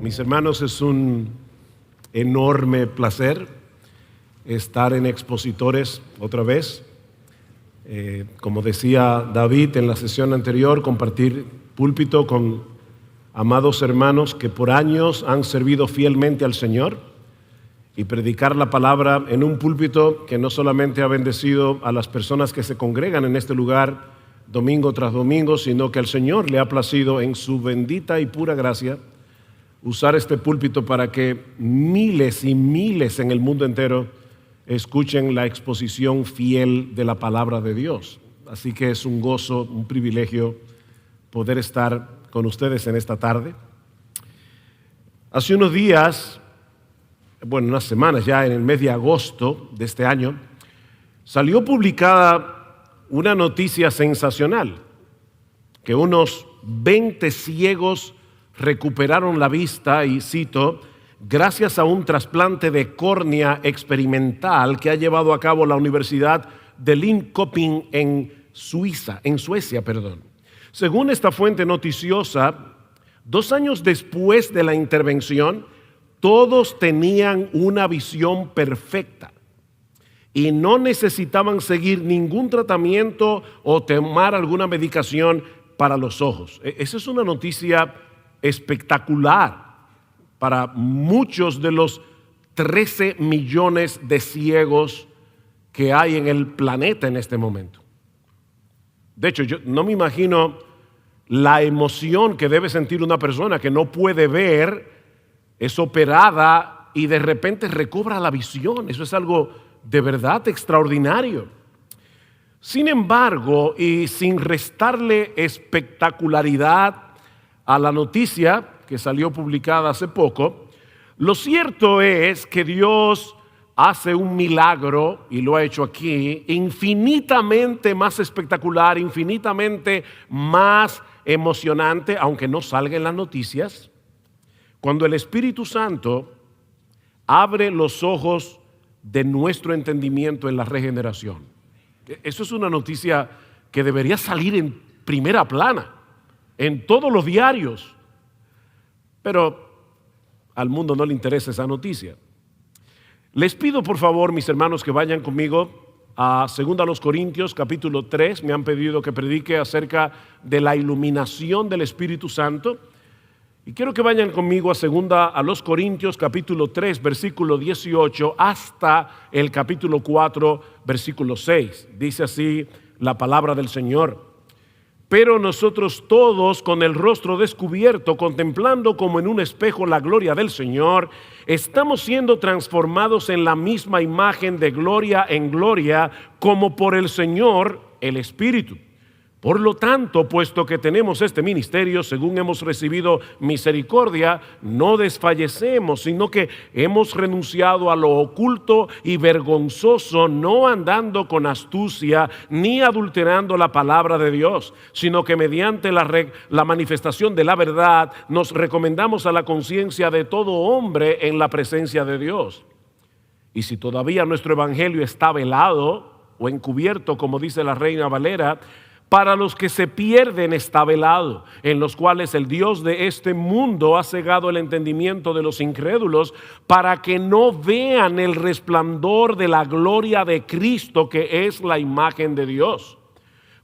Mis hermanos, es un enorme placer estar en Expositores otra vez. Como decía David en la sesión anterior, compartir púlpito con amados hermanos que por años han servido fielmente al Señor y predicar la palabra en un púlpito que no solamente ha bendecido a las personas que se congregan en este lugar domingo tras domingo, sino que al Señor le ha placido en su bendita y pura gracia usar este púlpito para que miles y miles en el mundo entero escuchen la exposición fiel de la palabra de Dios. Así que es un gozo, un privilegio poder estar con ustedes en esta tarde. Hace unos días, unas semanas ya, en el mes de agosto de este año, salió publicada una noticia sensacional, que unos 20 ciegos recuperaron la vista, y cito, gracias a un trasplante de córnea experimental que ha llevado a cabo la Universidad de Linköping en Suecia. Según esta fuente noticiosa, 2 años después de la intervención, todos tenían una visión perfecta y no necesitaban seguir ningún tratamiento o tomar alguna medicación para los ojos. Esa es una noticia espectacular para muchos de los 13 millones de ciegos que hay en el planeta en este momento. De hecho, yo no me imagino la emoción que debe sentir una persona que no puede ver, es operada y de repente recobra la visión. Eso es algo de verdad extraordinario. Sin embargo, y sin restarle espectacularidad a la noticia que salió publicada hace poco, lo cierto es que Dios hace un milagro, y lo ha hecho aquí, infinitamente más espectacular, infinitamente más emocionante, aunque no salga en las noticias, cuando el Espíritu Santo abre los ojos de nuestro entendimiento en la regeneración. Eso es una noticia que debería salir en primera plana, en todos los diarios, pero al mundo no le interesa esa noticia. Les pido por favor, mis hermanos, que vayan conmigo a 2 Corintios capítulo 3. Me han pedido que predique acerca de la iluminación del Espíritu Santo. Y quiero que vayan conmigo a 2 Corintios capítulo 3, versículo 18, hasta el capítulo 4, versículo 6. Dice así la palabra del Señor. Pero nosotros todos, con el rostro descubierto, contemplando como en un espejo la gloria del Señor, estamos siendo transformados en la misma imagen de gloria en gloria, como por el Señor, el Espíritu. Por lo tanto, puesto que tenemos este ministerio, según hemos recibido misericordia, no desfallecemos, sino que hemos renunciado a lo oculto y vergonzoso, no andando con astucia ni adulterando la palabra de Dios, sino que mediante la manifestación de la verdad nos recomendamos a la conciencia de todo hombre en la presencia de Dios. Y si todavía nuestro evangelio está velado o encubierto, como dice la Reina Valera, para los que se pierden está velado, en los cuales el Dios de este mundo ha cegado el entendimiento de los incrédulos, para que no vean el resplandor de la gloria de Cristo, que es la imagen de Dios.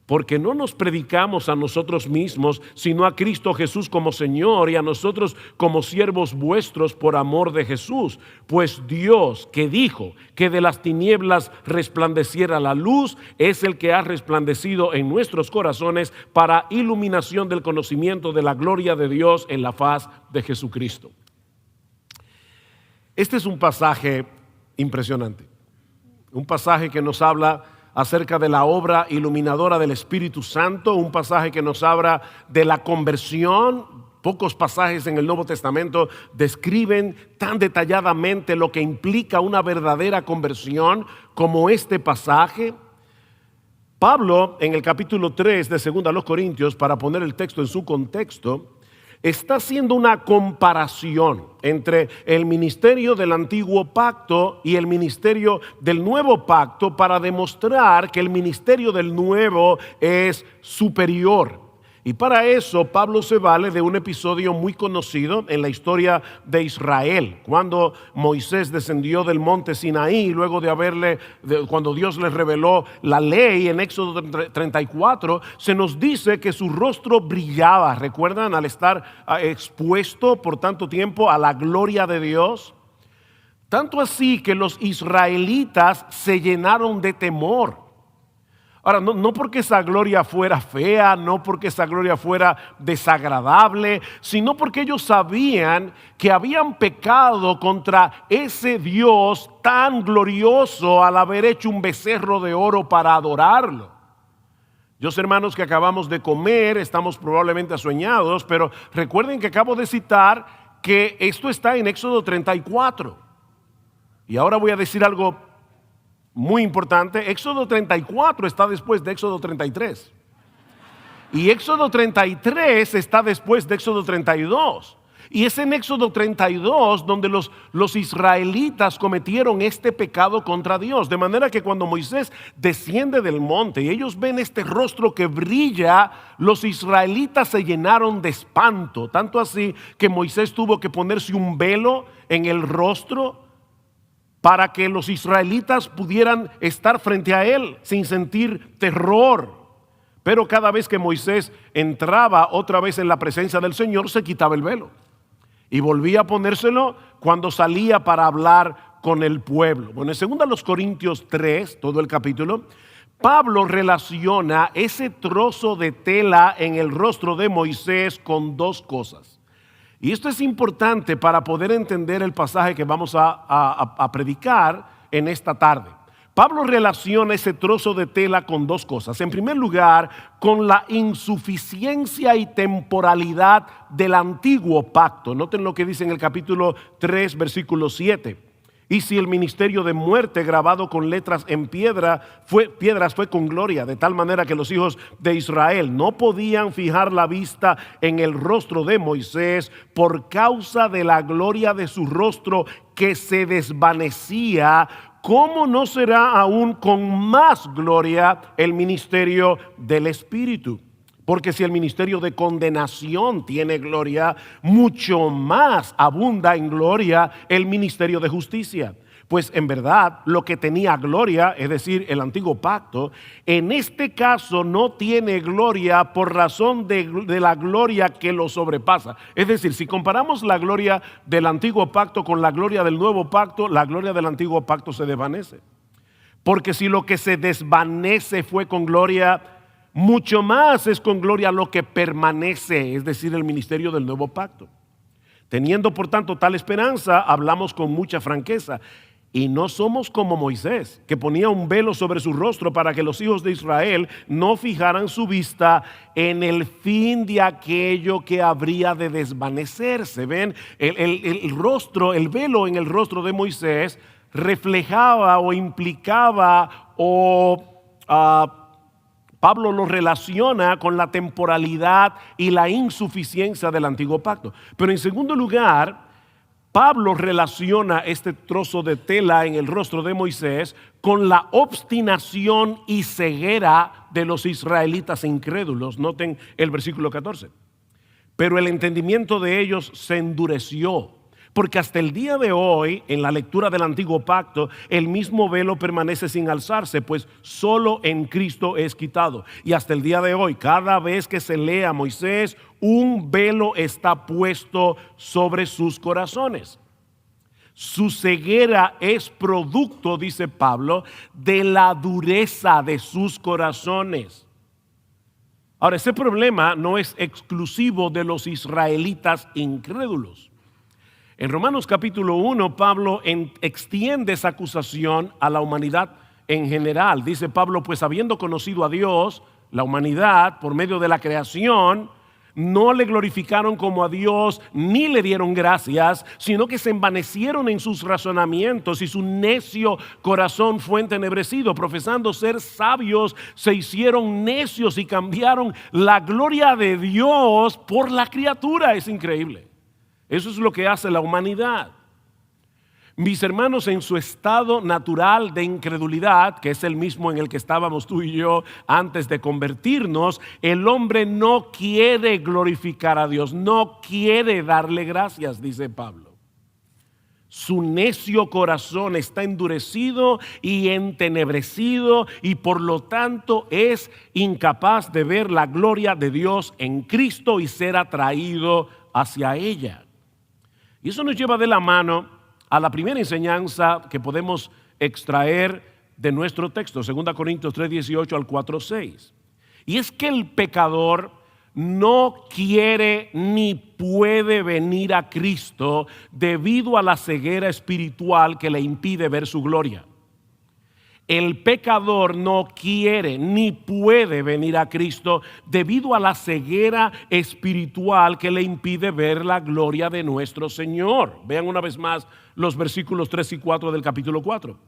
Porque no nos predicamos a nosotros mismos, sino a Cristo Jesús como Señor, y a nosotros como siervos vuestros por amor de Jesús. Pues Dios, que dijo que de las tinieblas resplandeciera la luz, es el que ha resplandecido en nuestros corazones para iluminación del conocimiento de la gloria de Dios en la faz de Jesucristo. Este es un pasaje impresionante, un pasaje que nos habla acerca de la obra iluminadora del Espíritu Santo, un pasaje que nos habla de la conversión. Pocos pasajes en el Nuevo Testamento describen tan detalladamente lo que implica una verdadera conversión como este pasaje. Pablo, en el capítulo 3 de 2 Corintios, para poner el texto en su contexto, está haciendo una comparación entre el ministerio del antiguo pacto y el ministerio del nuevo pacto, para demostrar que el ministerio del nuevo es superior, Y para eso Pablo se vale de un episodio muy conocido en la historia de Israel, cuando Moisés descendió del monte Sinaí, luego cuando Dios les reveló la ley en Éxodo 34, se nos dice que su rostro brillaba. ¿Recuerdan? Al estar expuesto por tanto tiempo a la gloria de Dios. Tanto así que los israelitas se llenaron de temor. Ahora, no porque esa gloria fuera fea, no porque esa gloria fuera desagradable, sino porque ellos sabían que habían pecado contra ese Dios tan glorioso al haber hecho un becerro de oro para adorarlo. Yo, hermanos, que acabamos de comer, estamos probablemente asueñados, pero recuerden que acabo de citar que esto está en Éxodo 34. Y ahora voy a decir algo muy importante. Éxodo 34 está después de Éxodo 33. Y Éxodo 33 está después de Éxodo 32. Y es en Éxodo 32 donde los israelitas cometieron este pecado contra Dios. De manera que cuando Moisés desciende del monte y ellos ven este rostro que brilla, los israelitas se llenaron de espanto. Tanto así que Moisés tuvo que ponerse un velo en el rostro para que los israelitas pudieran estar frente a él sin sentir terror. Pero cada vez que Moisés entraba otra vez en la presencia del Señor, se quitaba el velo y volvía a ponérselo cuando salía para hablar con el pueblo. Bueno, en 2 Corintios 3, todo el capítulo, Pablo relaciona ese trozo de tela en el rostro de Moisés con dos cosas. Y esto es importante para poder entender el pasaje que vamos a predicar en esta tarde. Pablo relaciona ese trozo de tela con dos cosas. En primer lugar, con la insuficiencia y temporalidad del antiguo pacto. Noten lo que dice en el capítulo 3, versículo 7. Y si el ministerio de muerte grabado con letras en piedras fue con gloria, de tal manera que los hijos de Israel no podían fijar la vista en el rostro de Moisés por causa de la gloria de su rostro que se desvanecía, ¿cómo no será aún con más gloria el ministerio del Espíritu? Porque si el ministerio de condenación tiene gloria, mucho más abunda en gloria el ministerio de justicia. Pues en verdad lo que tenía gloria, es decir, el antiguo pacto, en este caso no tiene gloria por razón de la gloria que lo sobrepasa. Es decir, si comparamos la gloria del antiguo pacto con la gloria del nuevo pacto, la gloria del antiguo pacto se desvanece. Porque si lo que se desvanece fue con gloria, mucho más es con gloria lo que permanece, es decir, el ministerio del nuevo pacto. Teniendo por tanto tal esperanza, hablamos con mucha franqueza. Y no somos como Moisés, que ponía un velo sobre su rostro para que los hijos de Israel no fijaran su vista en el fin de aquello que habría de desvanecerse. ¿Ven? El rostro, el velo en el rostro de Moisés reflejaba o implicaba Pablo lo relaciona con la temporalidad y la insuficiencia del antiguo pacto. Pero en segundo lugar, Pablo relaciona este trozo de tela en el rostro de Moisés con la obstinación y ceguera de los israelitas incrédulos. Noten el versículo 14. Pero el entendimiento de ellos se endureció. Porque hasta el día de hoy, en la lectura del antiguo pacto, el mismo velo permanece sin alzarse, pues solo en Cristo es quitado. Y hasta el día de hoy, cada vez que se lee a Moisés, un velo está puesto sobre sus corazones. Su ceguera es producto, dice Pablo, de la dureza de sus corazones. Ahora, ese problema no es exclusivo de los israelitas incrédulos. En Romanos capítulo 1, Pablo extiende esa acusación a la humanidad en general. Dice Pablo, pues habiendo conocido a Dios, la humanidad, por medio de la creación, no le glorificaron como a Dios, ni le dieron gracias, sino que se envanecieron en sus razonamientos y su necio corazón fue entenebrecido. Profesando ser sabios, se hicieron necios y cambiaron la gloria de Dios por la criatura. Es increíble. Eso es lo que hace la humanidad. Mis hermanos, en su estado natural de incredulidad, que es el mismo en el que estábamos tú y yo antes de convertirnos, el hombre no quiere glorificar a Dios, no quiere darle gracias, dice Pablo. Su necio corazón está endurecido y entenebrecido y por lo tanto es incapaz de ver la gloria de Dios en Cristo y ser atraído hacia ella. Y eso nos lleva de la mano a la primera enseñanza que podemos extraer de nuestro texto, 2 Corintios 3:18 al 4:6. Y es que el pecador no quiere ni puede venir a Cristo debido a la ceguera espiritual que le impide ver su gloria. El pecador no quiere ni puede venir a Cristo debido a la ceguera espiritual que le impide ver la gloria de nuestro Señor. Vean una vez más los versículos 3 y 4 del capítulo 4.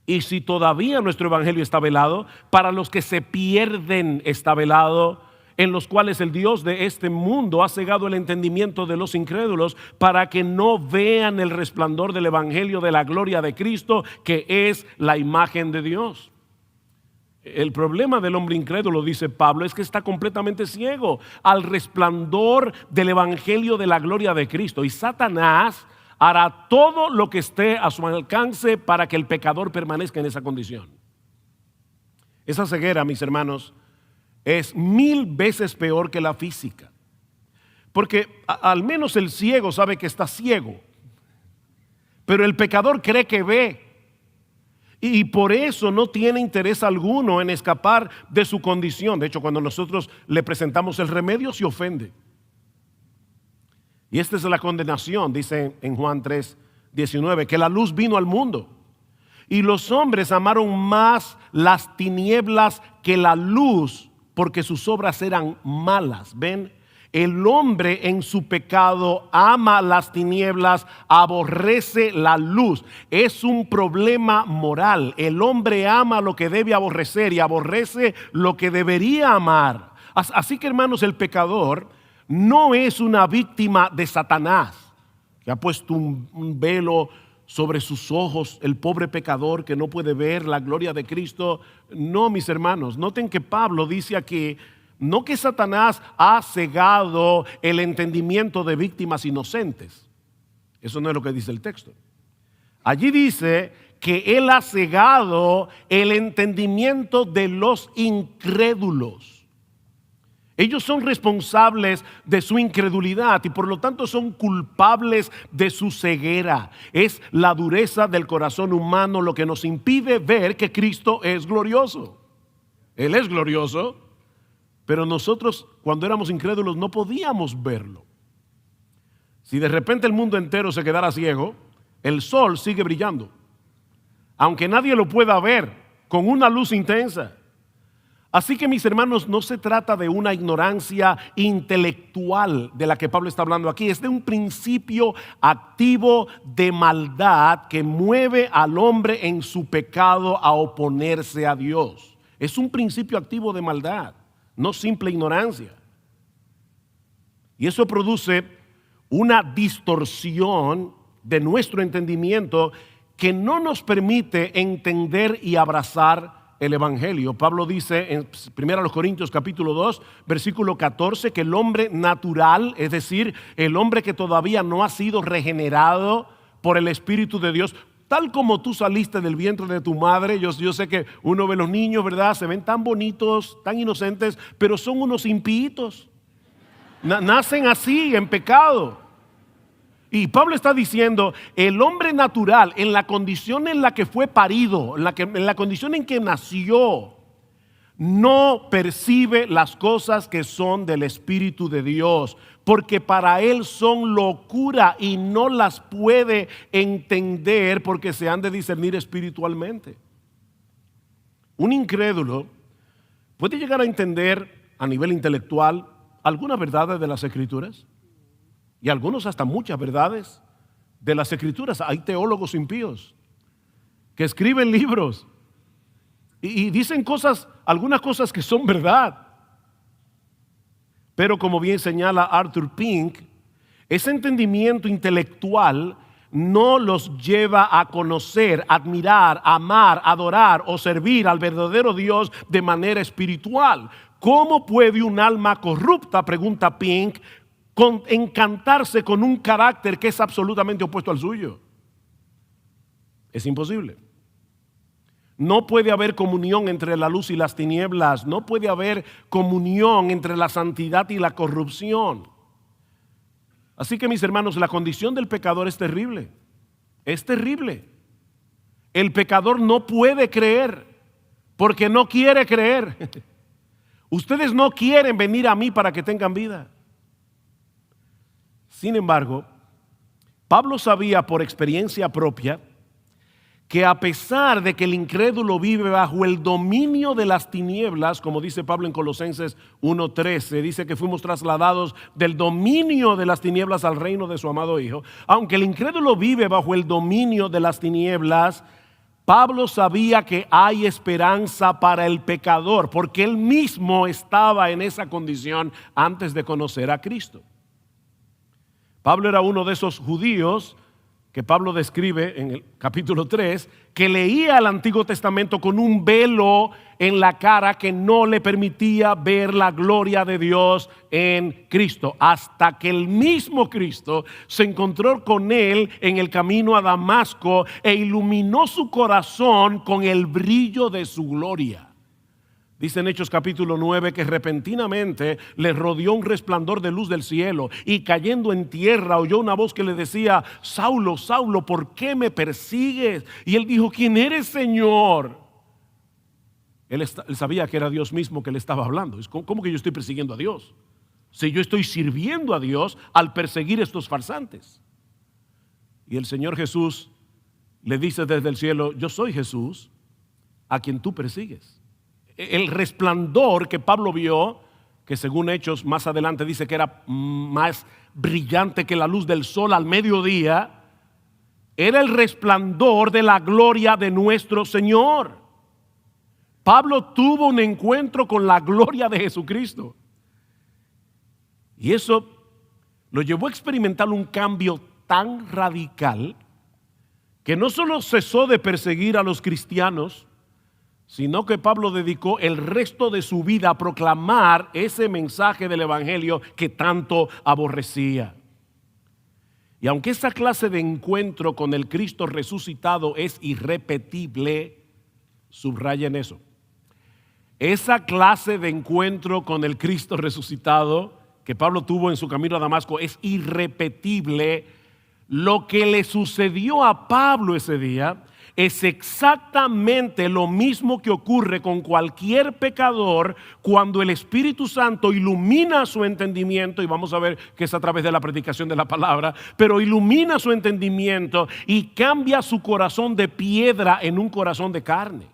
Y si todavía nuestro evangelio está velado, para los que se pierden está velado, en los cuales el Dios de este mundo ha cegado el entendimiento de los incrédulos para que no vean el resplandor del evangelio de la gloria de Cristo, que es la imagen de Dios. El problema del hombre incrédulo, dice Pablo, es que está completamente ciego al resplandor del evangelio de la gloria de Cristo. Y Satanás hará todo lo que esté a su alcance para que el pecador permanezca en esa condición. Esa ceguera, mis hermanos, es 1000 veces peor que la física. Porque al menos el ciego sabe que está ciego, pero el pecador cree que ve. Y por eso no tiene interés alguno en escapar de su condición. De hecho, cuando nosotros le presentamos el remedio, se ofende. Y esta es la condenación, dice en Juan 3:19, que la luz vino al mundo. Y los hombres amaron más las tinieblas que la luz, porque sus obras eran malas. ¿Ven? El hombre en su pecado ama las tinieblas, aborrece la luz. Es un problema moral. El hombre ama lo que debe aborrecer y aborrece lo que debería amar. Así que, hermanos, el pecador no es una víctima de Satanás, que ha puesto un velo sobre sus ojos, el pobre pecador que no puede ver la gloria de Cristo. No, mis hermanos, noten que Pablo dice aquí, no que Satanás ha cegado el entendimiento de víctimas inocentes. Eso no es lo que dice el texto. Allí dice que él ha cegado el entendimiento de los incrédulos. Ellos son responsables de su incredulidad y por lo tanto son culpables de su ceguera. Es la dureza del corazón humano lo que nos impide ver que Cristo es glorioso. Él es glorioso, pero nosotros cuando éramos incrédulos no podíamos verlo. Si de repente el mundo entero se quedara ciego, el sol sigue brillando, aunque nadie lo pueda ver, con una luz intensa. Así que, mis hermanos, no se trata de una ignorancia intelectual de la que Pablo está hablando aquí. Es de un principio activo de maldad que mueve al hombre en su pecado a oponerse a Dios. Es un principio activo de maldad, no simple ignorancia. Y eso produce una distorsión de nuestro entendimiento que no nos permite entender y abrazar el evangelio. Pablo dice en 1 Corintios capítulo 2 versículo 14 que el hombre natural, es decir, el hombre que todavía no ha sido regenerado por el Espíritu de Dios, tal como tú saliste del vientre de tu madre. Yo sé que uno ve los niños, ¿verdad? Se ven tan bonitos, tan inocentes, pero son unos impíos. Nacen así, en pecado. Y Pablo está diciendo, el hombre natural, en la condición en la que fue parido, en la condición en que nació, no percibe las cosas que son del Espíritu de Dios, porque para él son locura y no las puede entender porque se han de discernir espiritualmente. Un incrédulo puede llegar a entender a nivel intelectual algunas verdades de las Escrituras. Y algunos hasta muchas verdades de las Escrituras. Hay teólogos impíos que escriben libros y dicen cosas, algunas cosas que son verdad. Pero como bien señala Arthur Pink, ese entendimiento intelectual no los lleva a conocer, admirar, amar, adorar o servir al verdadero Dios de manera espiritual. ¿Cómo puede un alma corrupta, pregunta Pink, encantarse con un carácter que es absolutamente opuesto al suyo? Es imposible. No puede haber comunión entre la luz y las tinieblas. No puede haber comunión entre la santidad y la corrupción. Así que, mis hermanos, la condición del pecador es terrible. Es terrible. El pecador no puede creer porque no quiere creer. Ustedes no quieren venir a mí para que tengan vida. Sin embargo, Pablo sabía por experiencia propia que a pesar de que el incrédulo vive bajo el dominio de las tinieblas, como dice Pablo en Colosenses 1:13, dice que fuimos trasladados del dominio de las tinieblas al reino de su amado Hijo. Aunque el incrédulo vive bajo el dominio de las tinieblas, Pablo sabía que hay esperanza para el pecador, porque él mismo estaba en esa condición antes de conocer a Cristo. Pablo era uno de esos judíos que Pablo describe en el capítulo 3, que leía el Antiguo Testamento con un velo en la cara que no le permitía ver la gloria de Dios en Cristo, hasta que el mismo Cristo se encontró con él en el camino a Damasco e iluminó su corazón con el brillo de su gloria. Dice en Hechos capítulo 9 que repentinamente le rodeó un resplandor de luz del cielo y cayendo en tierra oyó una voz que le decía: Saulo, Saulo, ¿por qué me persigues? Y él dijo: ¿quién eres, Señor? Él sabía que era Dios mismo que le estaba hablando. ¿Cómo que yo estoy persiguiendo a Dios? Si yo estoy sirviendo a Dios al perseguir estos farsantes. Y el Señor Jesús le dice desde el cielo: yo soy Jesús a quien tú persigues. El resplandor que Pablo vio, que según Hechos más adelante dice que era más brillante que la luz del sol al mediodía, era el resplandor de la gloria de nuestro Señor. Pablo tuvo un encuentro con la gloria de Jesucristo. Y eso lo llevó a experimentar un cambio tan radical que no solo cesó de perseguir a los cristianos, sino que Pablo dedicó el resto de su vida a proclamar ese mensaje del evangelio que tanto aborrecía. Y aunque esa clase de encuentro con el Cristo resucitado es irrepetible, subrayen eso. Esa clase de encuentro con el Cristo resucitado que Pablo tuvo en su camino a Damasco es irrepetible. Lo que le sucedió a Pablo ese día es exactamente lo mismo que ocurre con cualquier pecador cuando el Espíritu Santo ilumina su entendimiento, y vamos a ver que es a través de la predicación de la palabra, pero ilumina su entendimiento y cambia su corazón de piedra en un corazón de carne.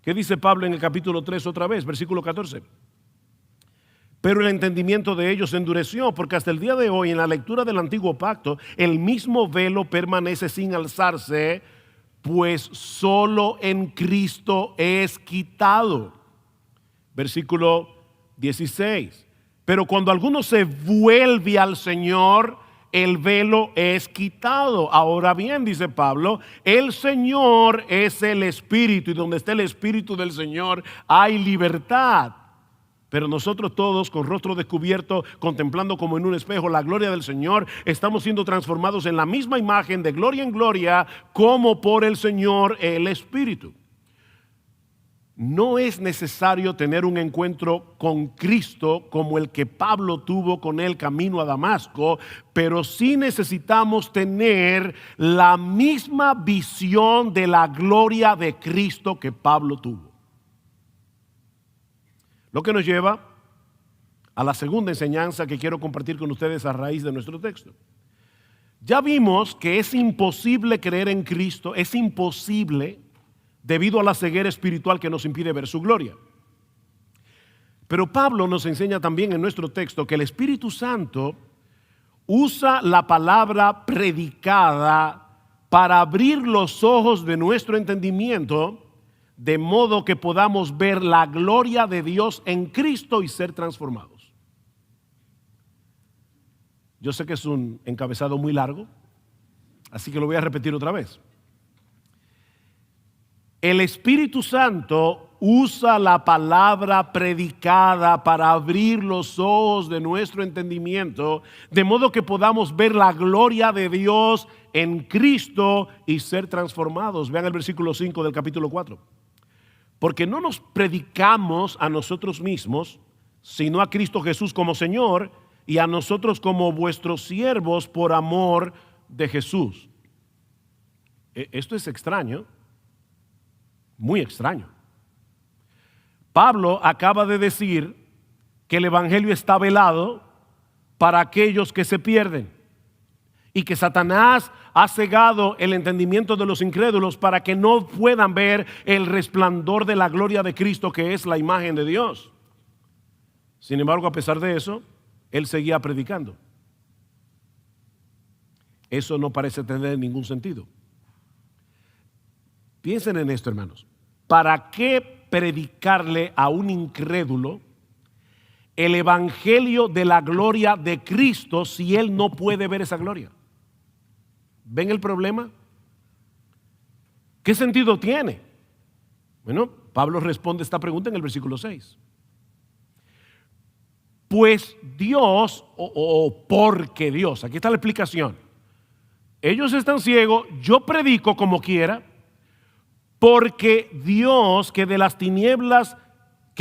¿Qué dice Pablo en el capítulo 3 otra vez, versículo 14? Pero el entendimiento de ellos se endureció, porque hasta el día de hoy en la lectura del Antiguo Pacto el mismo velo permanece sin alzarse, pues solo en Cristo es quitado. Versículo 16. Pero cuando alguno se vuelve al Señor, el velo es quitado. Ahora bien, dice Pablo, el Señor es el Espíritu, y donde está el Espíritu del Señor hay libertad. Pero nosotros todos, con rostro descubierto, contemplando como en un espejo la gloria del Señor, estamos siendo transformados en la misma imagen de gloria en gloria, como por el Señor el Espíritu. No es necesario tener un encuentro con Cristo como el que Pablo tuvo con él camino a Damasco, pero sí necesitamos tener la misma visión de la gloria de Cristo que Pablo tuvo. Lo que nos lleva a la segunda enseñanza que quiero compartir con ustedes a raíz de nuestro texto. Ya vimos que es imposible creer en Cristo, es imposible debido a la ceguera espiritual que nos impide ver su gloria. Pero Pablo nos enseña también en nuestro texto que el Espíritu Santo usa la palabra predicada para abrir los ojos de nuestro entendimiento, de modo que podamos ver la gloria de Dios en Cristo y ser transformados. Yo sé que es un encabezado muy largo, Así que lo voy a repetir otra vez. El Espíritu Santo usa la palabra predicada para abrir los ojos de nuestro entendimiento, de modo que podamos ver la gloria de Dios en Cristo y ser transformados. Vean el versículo 5 del capítulo 4. Porque no nos predicamos a nosotros mismos, sino a Cristo Jesús como Señor y a nosotros como vuestros siervos por amor de Jesús. Esto es extraño, muy extraño. Pablo acaba de decir que el evangelio está velado para aquellos que se pierden y que Satanás ha cegado el entendimiento de los incrédulos para que no puedan ver el resplandor de la gloria de Cristo, que es la imagen de Dios. Sin embargo, a pesar de eso, él seguía predicando. Eso no parece tener ningún sentido. Piensen en esto, hermanos. ¿Para qué predicarle a un incrédulo el evangelio de la gloria de Cristo si él no puede ver esa gloria? ¿Ven el problema? ¿Qué sentido tiene? Bueno, Pablo responde esta pregunta en el versículo 6. Pues Dios, o porque Dios, aquí está la explicación. Ellos están ciegos, yo predico como quiera, porque Dios que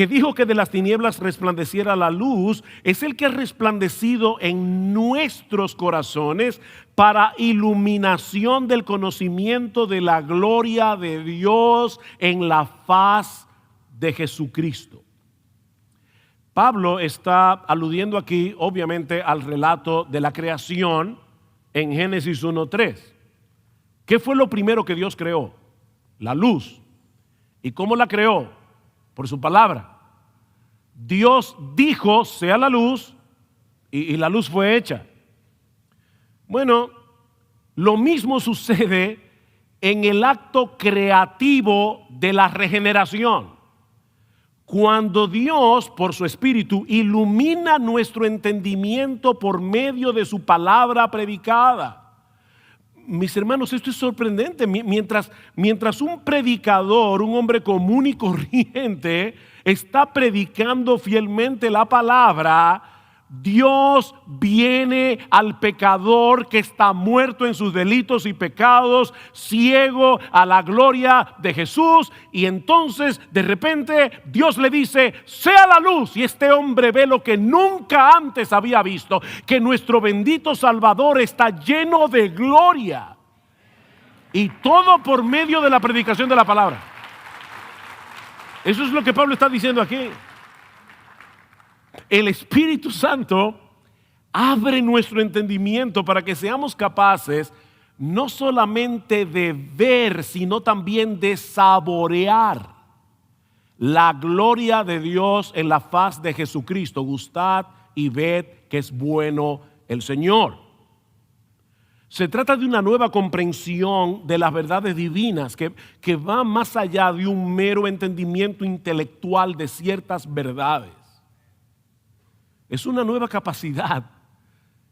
dijo que de las tinieblas resplandeciera la luz, es el que ha resplandecido en nuestros corazones para iluminación del conocimiento de la gloria de Dios en la faz de Jesucristo. Pablo está aludiendo aquí obviamente al relato de la creación en Génesis 1:3. ¿Qué fue lo primero que Dios creó? La luz. ¿Y cómo la creó? Por su palabra. Dios dijo, sea la luz, y la luz fue hecha. Bueno, lo mismo sucede en el acto creativo de la regeneración. Cuando Dios, por su Espíritu, ilumina nuestro entendimiento por medio de su palabra predicada. Mis hermanos, esto es sorprendente. Mientras un predicador, un hombre común y corriente, está predicando fielmente la palabra, Dios viene al pecador que está muerto en sus delitos y pecados, ciego a la gloria de Jesús, y entonces de repente Dios le dice, sea la luz, y este hombre ve lo que nunca antes había visto, que nuestro bendito Salvador está lleno de gloria, y todo por medio de la predicación de la palabra. Eso es lo que Pablo está diciendo aquí. El Espíritu Santo abre nuestro entendimiento para que seamos capaces no solamente de ver, sino también de saborear la gloria de Dios en la faz de Jesucristo. Gustad y ved que es bueno el Señor. Se trata de una nueva comprensión de las verdades divinas que va más allá de un mero entendimiento intelectual de ciertas verdades. Es una nueva capacidad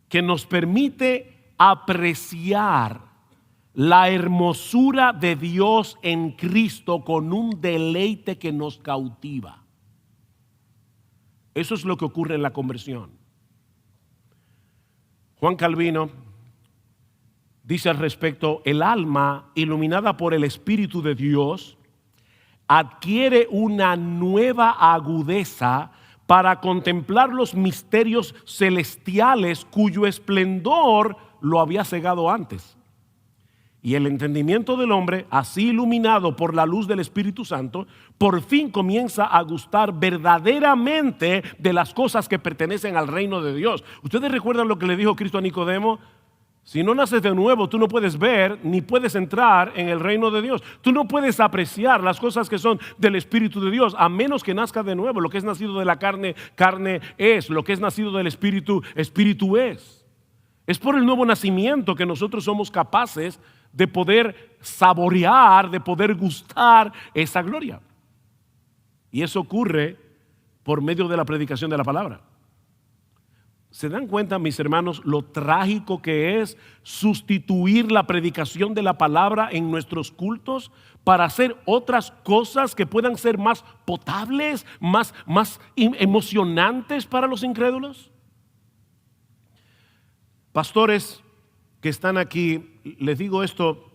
que nos permite apreciar la hermosura de Dios en Cristo con un deleite que nos cautiva. Eso es lo que ocurre en la conversión. Juan Calvino dice al respecto: el alma iluminada por el Espíritu de Dios adquiere una nueva agudeza para contemplar los misterios celestiales cuyo esplendor lo había cegado antes. Y el entendimiento del hombre, así iluminado por la luz del Espíritu Santo, por fin comienza a gustar verdaderamente de las cosas que pertenecen al reino de Dios. ¿Ustedes recuerdan lo que le dijo Cristo a Nicodemo? Si no naces de nuevo, tú no puedes ver ni puedes entrar en el reino de Dios. Tú no puedes apreciar las cosas que son del Espíritu de Dios a menos que nazcas de nuevo. Lo que es nacido de la carne, carne es. Lo que es nacido del Espíritu, Espíritu es. Es por el nuevo nacimiento que nosotros somos capaces de poder saborear, de poder gustar esa gloria. Y eso ocurre por medio de la predicación de la palabra. ¿Se dan cuenta, mis hermanos, lo trágico que es sustituir la predicación de la palabra en nuestros cultos para hacer otras cosas que puedan ser más potables, más emocionantes para los incrédulos? Pastores que están aquí, les digo esto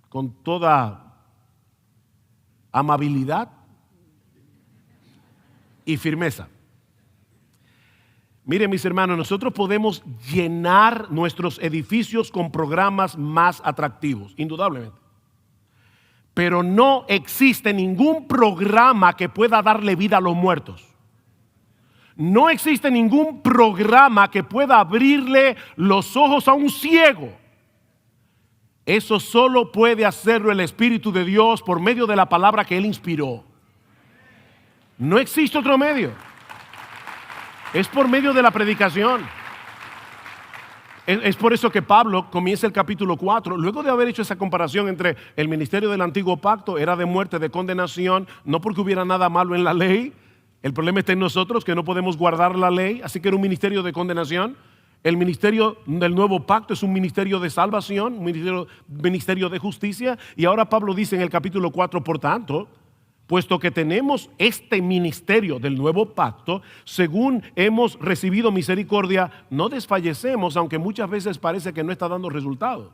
con toda amabilidad y firmeza. Miren, mis hermanos, nosotros podemos llenar nuestros edificios con programas más atractivos, indudablemente. Pero no existe ningún programa que pueda darle vida a los muertos. No existe ningún programa que pueda abrirle los ojos a un ciego. Eso solo puede hacerlo el Espíritu de Dios por medio de la palabra que Él inspiró. No existe otro medio. Es por medio de la predicación. Es por eso que Pablo comienza el capítulo 4, luego de haber hecho esa comparación entre el ministerio del antiguo pacto, era de muerte, de condenación, no porque hubiera nada malo en la ley. El problema está en nosotros, que no podemos guardar la ley, así que era un ministerio de condenación. El ministerio del nuevo pacto es un ministerio de salvación, un ministerio de justicia. Y ahora Pablo dice en el capítulo 4, por tanto, puesto que tenemos este ministerio del nuevo pacto, según hemos recibido misericordia, no desfallecemos, aunque muchas veces parece que no está dando resultado,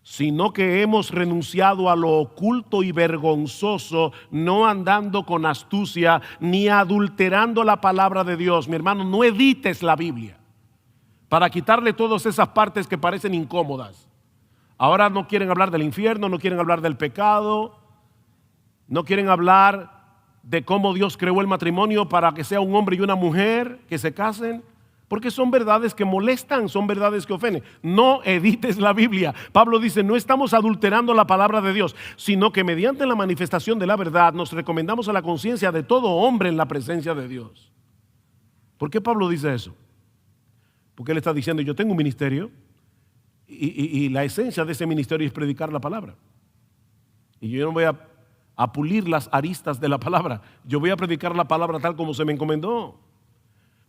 sino que hemos renunciado a lo oculto y vergonzoso, no andando con astucia ni adulterando la palabra de Dios. Mi hermano, no edites la Biblia para quitarle todas esas partes que parecen incómodas. Ahora no quieren hablar del infierno, no quieren hablar del pecado, no quieren hablar de cómo Dios creó el matrimonio para que sea un hombre y una mujer que se casen, porque son verdades que molestan, son verdades que ofenden. No edites la Biblia. Pablo dice, no estamos adulterando la palabra de Dios, sino que mediante la manifestación de la verdad nos recomendamos a la conciencia de todo hombre en la presencia de Dios. ¿Por qué Pablo dice eso? Porque él está diciendo, yo tengo un ministerio y la esencia de ese ministerio es predicar la palabra. Y yo no voy a pulir las aristas de la palabra. Yo voy a predicar la palabra tal como se me encomendó.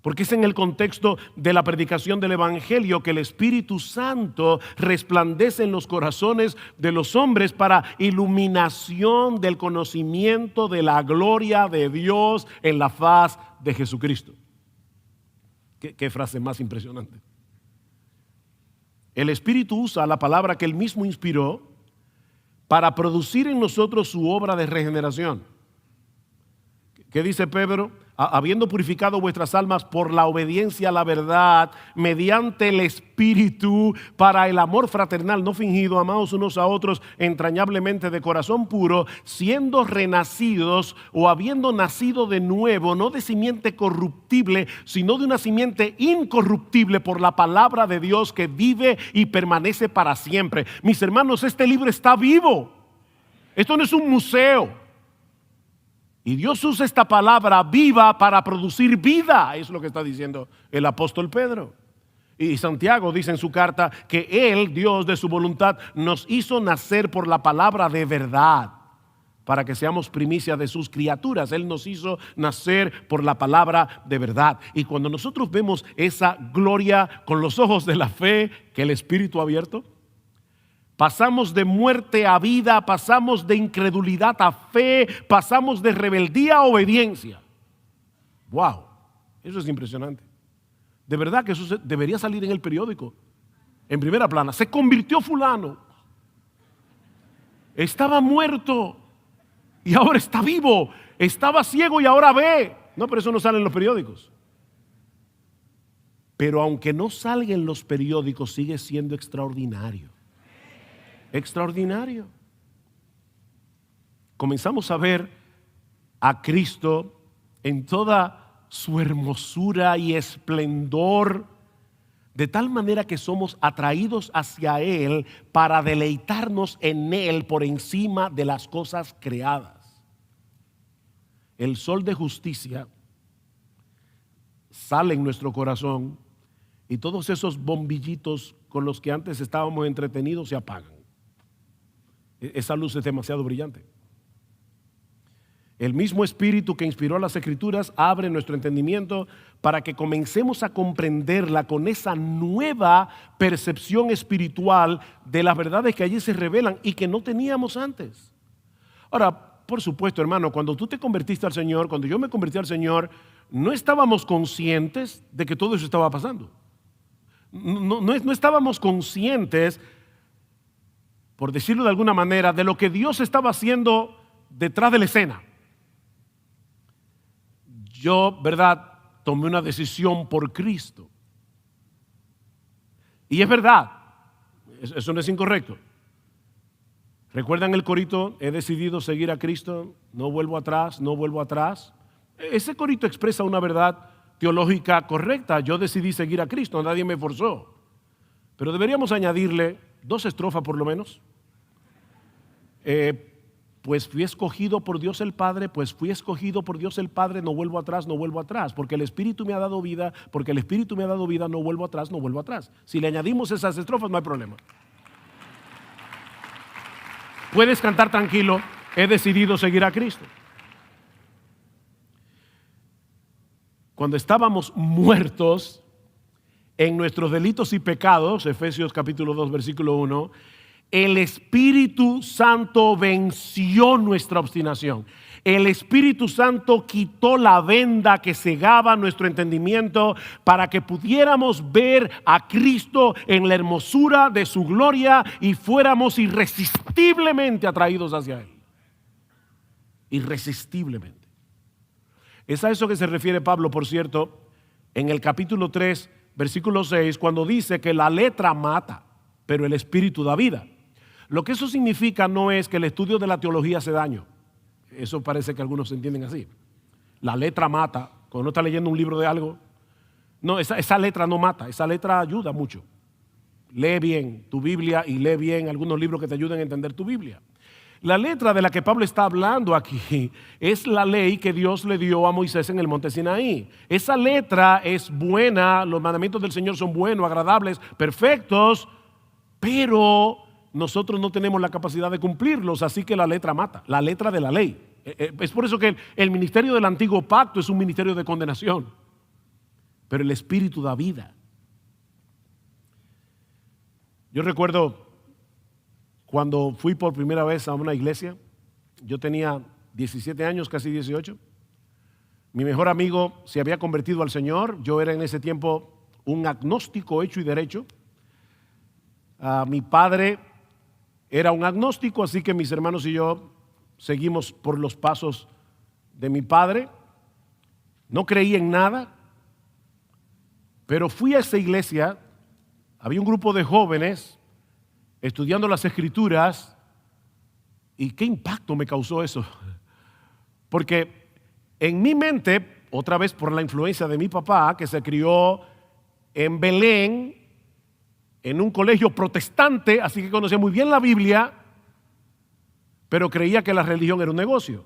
Porque es en el contexto de la predicación del Evangelio que el Espíritu Santo resplandece en los corazones de los hombres para iluminación del conocimiento de la gloria de Dios en la faz de Jesucristo. ¿Qué frase más impresionante? El Espíritu usa la palabra que Él mismo inspiró para producir en nosotros su obra de regeneración. ¿Qué dice Pedro? Habiendo purificado vuestras almas por la obediencia a la verdad, mediante el Espíritu, para el amor fraternal no fingido, amados unos a otros entrañablemente de corazón puro, siendo renacidos o habiendo nacido de nuevo, no de simiente corruptible, sino de una simiente incorruptible por la palabra de Dios que vive y permanece para siempre. Mis hermanos, este libro está vivo. Esto no es un museo. Y Dios usa esta palabra viva para producir vida. Es lo que está diciendo el apóstol Pedro. Y Santiago dice en su carta que Él, Dios de su voluntad, nos hizo nacer por la palabra de verdad, para que seamos primicia de sus criaturas. Él nos hizo nacer por la palabra de verdad. Y cuando nosotros vemos esa gloria con los ojos de la fe que el Espíritu ha abierto, pasamos de muerte a vida, pasamos de incredulidad a fe, pasamos de rebeldía a obediencia. ¡Wow! Eso es impresionante. De verdad que eso debería salir en el periódico, en primera plana. Se convirtió fulano. Estaba muerto y ahora está vivo. Estaba ciego y ahora ve. No, pero eso no sale en los periódicos. Pero aunque no salga en los periódicos, sigue siendo extraordinario. Extraordinario. Comenzamos a ver a Cristo en toda su hermosura y esplendor, de tal manera que somos atraídos hacia Él para deleitarnos en Él por encima de las cosas creadas. El sol de justicia sale en nuestro corazón y todos esos bombillitos con los que antes estábamos entretenidos se apagan. Esa luz es demasiado brillante. El mismo Espíritu que inspiró las Escrituras abre nuestro entendimiento para que comencemos a comprenderla con esa nueva percepción espiritual de las verdades que allí se revelan y que no teníamos antes. Ahora, por supuesto, hermano, cuando tú te convertiste al Señor, cuando yo me convertí al Señor, no estábamos conscientes de que todo eso estaba pasando. No estábamos conscientes, por decirlo de alguna manera, de lo que Dios estaba haciendo detrás de la escena. Yo, ¿verdad?, tomé una decisión por Cristo. Y es verdad, eso no es incorrecto. ¿Recuerdan el corito? He decidido seguir a Cristo, no vuelvo atrás, no vuelvo atrás. Ese corito expresa una verdad teológica correcta. Yo decidí seguir a Cristo, nadie me forzó. Pero deberíamos añadirle 2 estrofas por lo menos. Pues fui escogido por Dios el Padre, pues fui escogido por Dios el Padre, no vuelvo atrás, no vuelvo atrás, porque el Espíritu me ha dado vida, porque el Espíritu me ha dado vida, no vuelvo atrás, no vuelvo atrás. Si le añadimos esas estrofas no hay problema. Puedes cantar tranquilo, he decidido seguir a Cristo. Cuando estábamos muertos en nuestros delitos y pecados, Efesios capítulo 2, versículo 1, el Espíritu Santo venció nuestra obstinación. El Espíritu Santo quitó la venda que cegaba nuestro entendimiento para que pudiéramos ver a Cristo en la hermosura de su gloria y fuéramos irresistiblemente atraídos hacia Él. Irresistiblemente. Es a eso que se refiere Pablo, por cierto, en el capítulo 3, versículo 6, cuando dice que la letra mata, pero el Espíritu da vida. Lo que eso significa no es que el estudio de la teología hace daño. Eso parece que algunos entienden así. La letra mata. Cuando uno está leyendo un libro de algo, no, esa letra no mata, esa letra ayuda mucho. Lee bien tu Biblia y lee bien algunos libros que te ayuden a entender tu Biblia. La letra de la que Pablo está hablando aquí es la ley que Dios le dio a Moisés en el monte Sinaí. Esa letra es buena, los mandamientos del Señor son buenos, agradables, perfectos, pero nosotros no tenemos la capacidad de cumplirlos, así que la letra mata, la letra de la ley. Es por eso que el ministerio del antiguo pacto es un ministerio de condenación, pero el Espíritu da vida. Yo recuerdo cuando fui por primera vez a una iglesia, yo tenía 17 años, casi 18. Mi mejor amigo se había convertido al Señor, yo era en ese tiempo un agnóstico hecho y derecho. Mi padre era un agnóstico, así que mis hermanos y yo seguimos por los pasos de mi padre. No creí en nada, pero fui a esa iglesia. Había un grupo de jóvenes estudiando las Escrituras y qué impacto me causó eso. Porque en mi mente, otra vez por la influencia de mi papá, que se crió en Belén, en un colegio protestante, así que conocía muy bien la Biblia, pero creía que la religión era un negocio.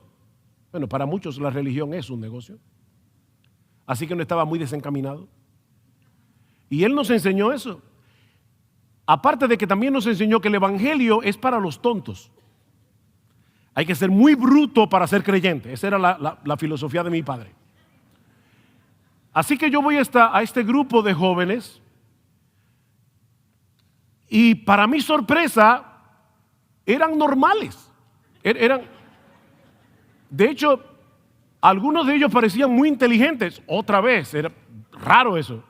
Bueno, para muchos la religión es un negocio. Así que no estaba muy desencaminado. Y él nos enseñó eso. Aparte de que también nos enseñó que el evangelio es para los tontos. Hay que ser muy bruto para ser creyente. Esa era la filosofía de mi padre. Así que yo voy a este grupo de jóvenes. Y para mi sorpresa, eran normales. De hecho, algunos de ellos parecían muy inteligentes. Otra vez, era raro eso.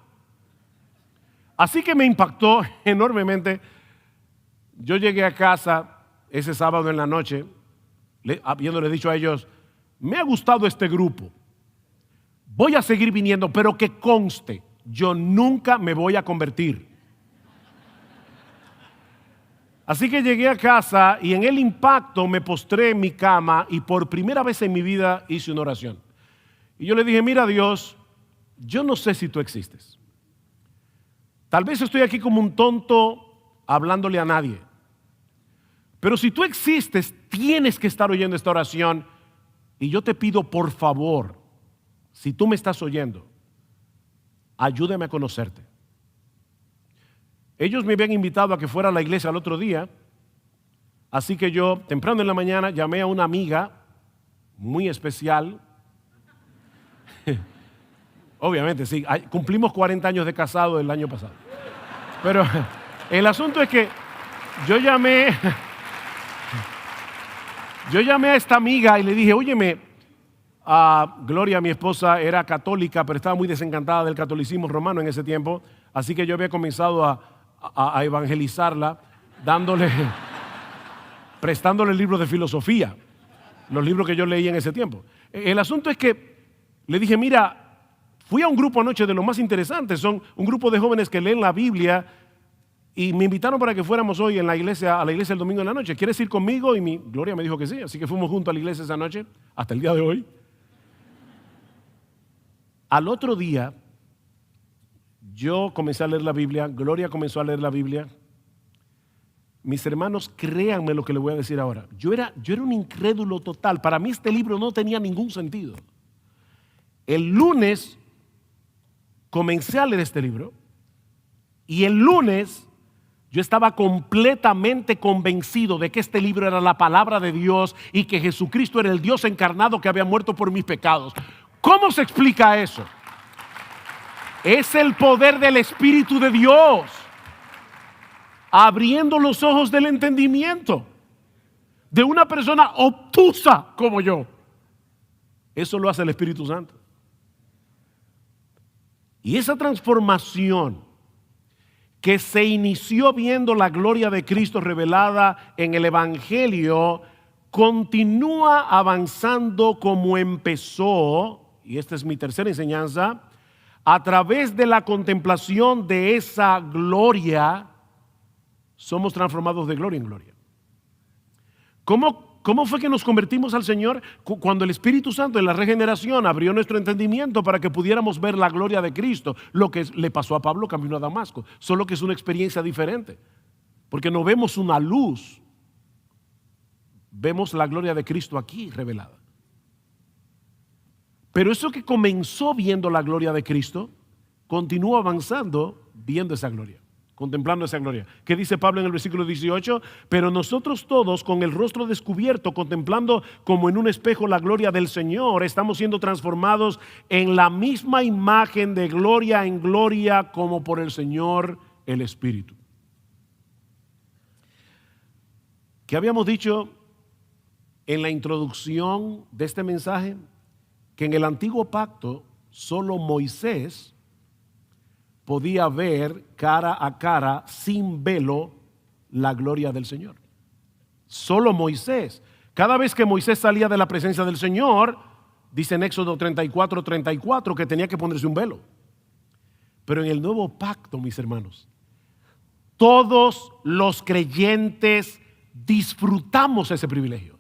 Así que me impactó enormemente. Yo llegué a casa ese sábado en la noche, habiéndole dicho a ellos, me ha gustado este grupo. Voy a seguir viniendo, pero que conste, yo nunca me voy a convertir. Así que llegué a casa y en el impacto me postré en mi cama y por primera vez en mi vida hice una oración. Y yo le dije, mira Dios, yo no sé si tú existes. Tal vez estoy aquí como un tonto hablándole a nadie. Pero si tú existes, tienes que estar oyendo esta oración. Y yo te pido, por favor, si tú me estás oyendo, ayúdame a conocerte. Ellos me habían invitado a que fuera a la iglesia al otro día. Así que yo, temprano en la mañana, llamé a una amiga muy especial. Obviamente, sí, cumplimos 40 años de casado el año pasado. Pero el asunto es que yo llamé a esta amiga y le dije, óyeme, Gloria, mi esposa, era católica, pero estaba muy desencantada del catolicismo romano en ese tiempo, así que yo había comenzado a evangelizarla, prestándole libros de filosofía, los libros que yo leía en ese tiempo. El asunto es que le dije, mira, fui a un grupo anoche de lo más interesantes, son un grupo de jóvenes que leen la Biblia y me invitaron para que fuéramos hoy a la iglesia el domingo en la noche. ¿Quieres ir conmigo? Y Gloria me dijo que sí, así que fuimos juntos a la iglesia esa noche, hasta el día de hoy. Al otro día, yo comencé a leer la Biblia, Gloria comenzó a leer la Biblia. Mis hermanos, créanme lo que les voy a decir ahora. Yo era un incrédulo total. Para mí este libro no tenía ningún sentido. El lunes comencé a leer este libro y el lunes yo estaba completamente convencido de que este libro era la palabra de Dios y que Jesucristo era el Dios encarnado que había muerto por mis pecados. ¿Cómo se explica eso? Es el poder del Espíritu de Dios abriendo los ojos del entendimiento de una persona obtusa como yo. Eso lo hace el Espíritu Santo. Y esa transformación que se inició viendo la gloria de Cristo revelada en el Evangelio, continúa avanzando como empezó, y esta es mi tercera enseñanza, a través de la contemplación de esa gloria, somos transformados de gloria en gloria. ¿Cómo fue que nos convertimos al Señor? Cuando el Espíritu Santo en la regeneración abrió nuestro entendimiento para que pudiéramos ver la gloria de Cristo. Lo que le pasó a Pablo camino a Damasco, solo que es una experiencia diferente, porque no vemos una luz, vemos la gloria de Cristo aquí revelada. Pero eso que comenzó viendo la gloria de Cristo, continúa avanzando viendo esa gloria, contemplando esa gloria. ¿Qué dice Pablo en el versículo 18? Pero nosotros todos con el rostro descubierto, contemplando como en un espejo la gloria del Señor, estamos siendo transformados en la misma imagen de gloria en gloria como por el Señor el Espíritu. ¿Qué habíamos dicho en la introducción de este mensaje? Que en el antiguo pacto solo Moisés podía ver cara a cara, sin velo, la gloria del Señor. Solo Moisés. Cada vez que Moisés salía de la presencia del Señor, dice en Éxodo 34, que tenía que ponerse un velo. Pero en el nuevo pacto, mis hermanos, todos los creyentes disfrutamos ese privilegio.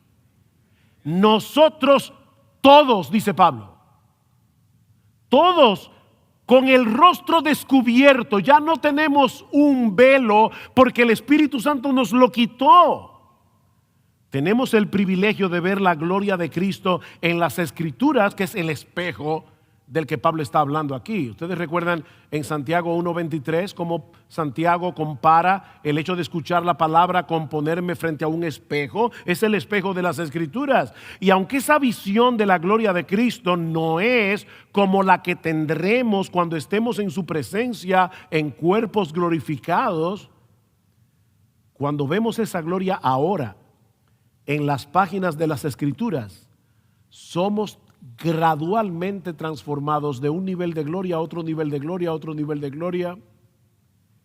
Nosotros todos, dice Pablo, todos con el rostro descubierto, ya no tenemos un velo porque el Espíritu Santo nos lo quitó. Tenemos el privilegio de ver la gloria de Cristo en las Escrituras, que es el espejo del que Pablo está hablando aquí. Ustedes recuerdan en Santiago 1:23 cómo Santiago compara el hecho de escuchar la palabra con ponerme frente a un espejo. Es el espejo de las Escrituras. Y aunque esa visión de la gloria de Cristo no es como la que tendremos cuando estemos en su presencia en cuerpos glorificados, cuando vemos esa gloria ahora en las páginas de las Escrituras, somos gradualmente transformados de un nivel de gloria a otro nivel de gloria, a otro nivel de gloria.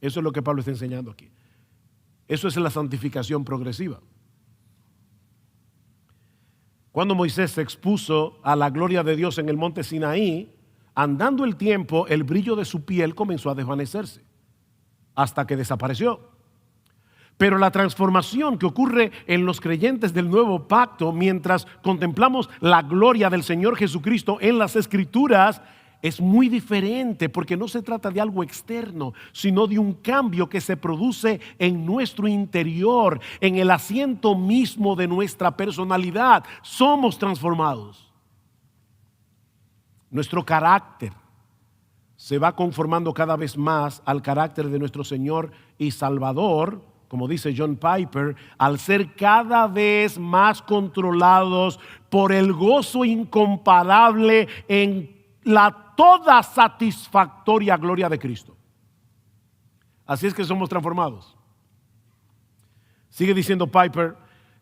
Eso es lo que Pablo está enseñando aquí. Eso es la santificación progresiva. Cuando Moisés se expuso a la gloria de Dios en el monte Sinaí, andando el tiempo, el brillo de su piel comenzó a desvanecerse hasta que desapareció. Pero la transformación que ocurre en los creyentes del nuevo pacto mientras contemplamos la gloria del Señor Jesucristo en las Escrituras es muy diferente, porque no se trata de algo externo, sino de un cambio que se produce en nuestro interior, en el asiento mismo de nuestra personalidad. Somos transformados. Nuestro carácter se va conformando cada vez más al carácter de nuestro Señor y Salvador, como dice John Piper, al ser cada vez más controlados por el gozo incomparable en la toda satisfactoria gloria de Cristo. Así es que somos transformados. Sigue diciendo Piper,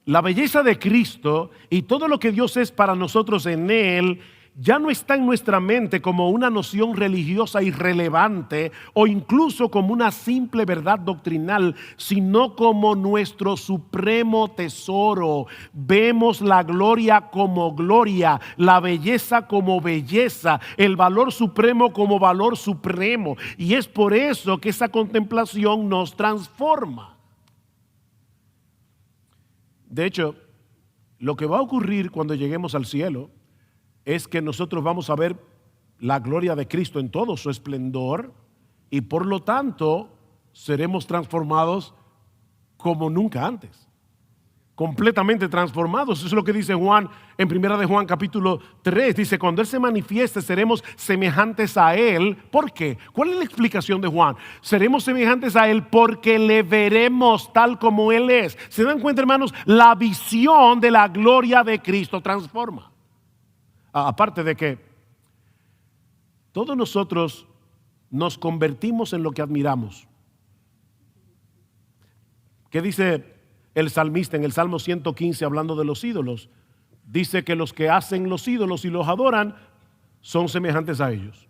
la belleza de Cristo y todo lo que Dios es para nosotros en Él ya no está en nuestra mente como una noción religiosa irrelevante o incluso como una simple verdad doctrinal, sino como nuestro supremo tesoro. Vemos la gloria como gloria, la belleza como belleza, el valor supremo como valor supremo. Y es por eso que esa contemplación nos transforma. De hecho, lo que va a ocurrir cuando lleguemos al cielo es que nosotros vamos a ver la gloria de Cristo en todo su esplendor y por lo tanto seremos transformados como nunca antes. Completamente transformados. Eso es lo que dice Juan en 1 de Juan capítulo 3. Dice, cuando Él se manifieste seremos semejantes a Él. ¿Por qué? ¿Cuál es la explicación de Juan? Seremos semejantes a Él porque le veremos tal como Él es. ¿Se dan cuenta, hermanos? La visión de la gloria de Cristo transforma. Aparte de que todos nosotros nos convertimos en lo que admiramos. ¿Qué dice el salmista en el Salmo 115 hablando de los ídolos? Dice que los que hacen los ídolos y los adoran son semejantes a ellos.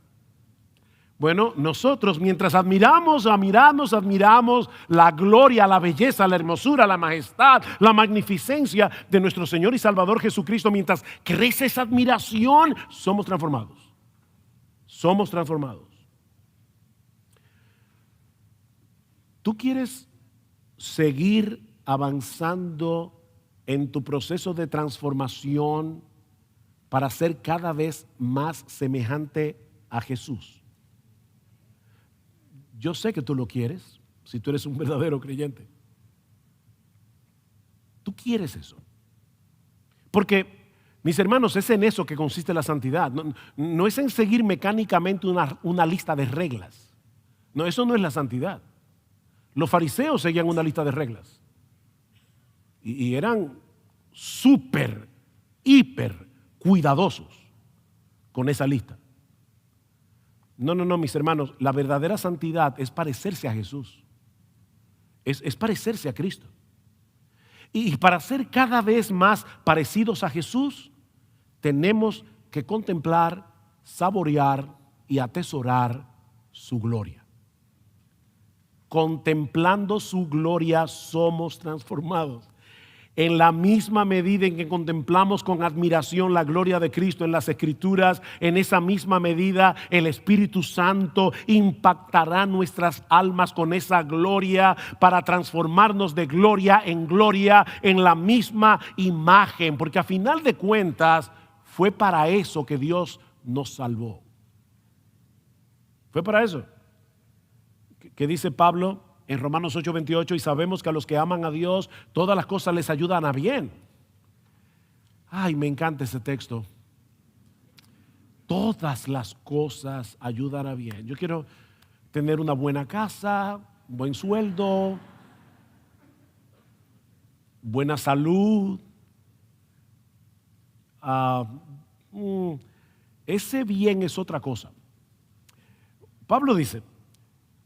Bueno, nosotros mientras admiramos la gloria, la belleza, la hermosura, la majestad, la magnificencia de nuestro Señor y Salvador Jesucristo, mientras crece esa admiración, somos transformados. Somos transformados. ¿Tú quieres seguir avanzando en tu proceso de transformación para ser cada vez más semejante a Jesús? Yo sé que tú lo quieres, si tú eres un verdadero creyente. Tú quieres eso. Porque, mis hermanos, es en eso que consiste la santidad. No es en seguir mecánicamente una lista de reglas. No, eso no es la santidad. Los fariseos seguían una lista de reglas. Y eran súper, hiper cuidadosos con esa lista. No, mis hermanos, la verdadera santidad es parecerse a Jesús. Es parecerse a Cristo. Y para ser cada vez más parecidos a Jesús, tenemos que contemplar, saborear y atesorar su gloria. Contemplando su gloria somos transformados. En la misma medida en que contemplamos con admiración la gloria de Cristo en las Escrituras, en esa misma medida el Espíritu Santo impactará nuestras almas con esa gloria para transformarnos de gloria en la misma imagen. Porque a final de cuentas fue para eso que Dios nos salvó. Fue para eso. ¿Qué dice Pablo en Romanos 8:28? Y sabemos que a los que aman a Dios todas las cosas les ayudan a bien. Ay, me encanta ese texto. Todas las cosas ayudan a bien. Yo quiero tener una buena casa, buen sueldo, buena salud. Ese bien es otra cosa. Pablo dice,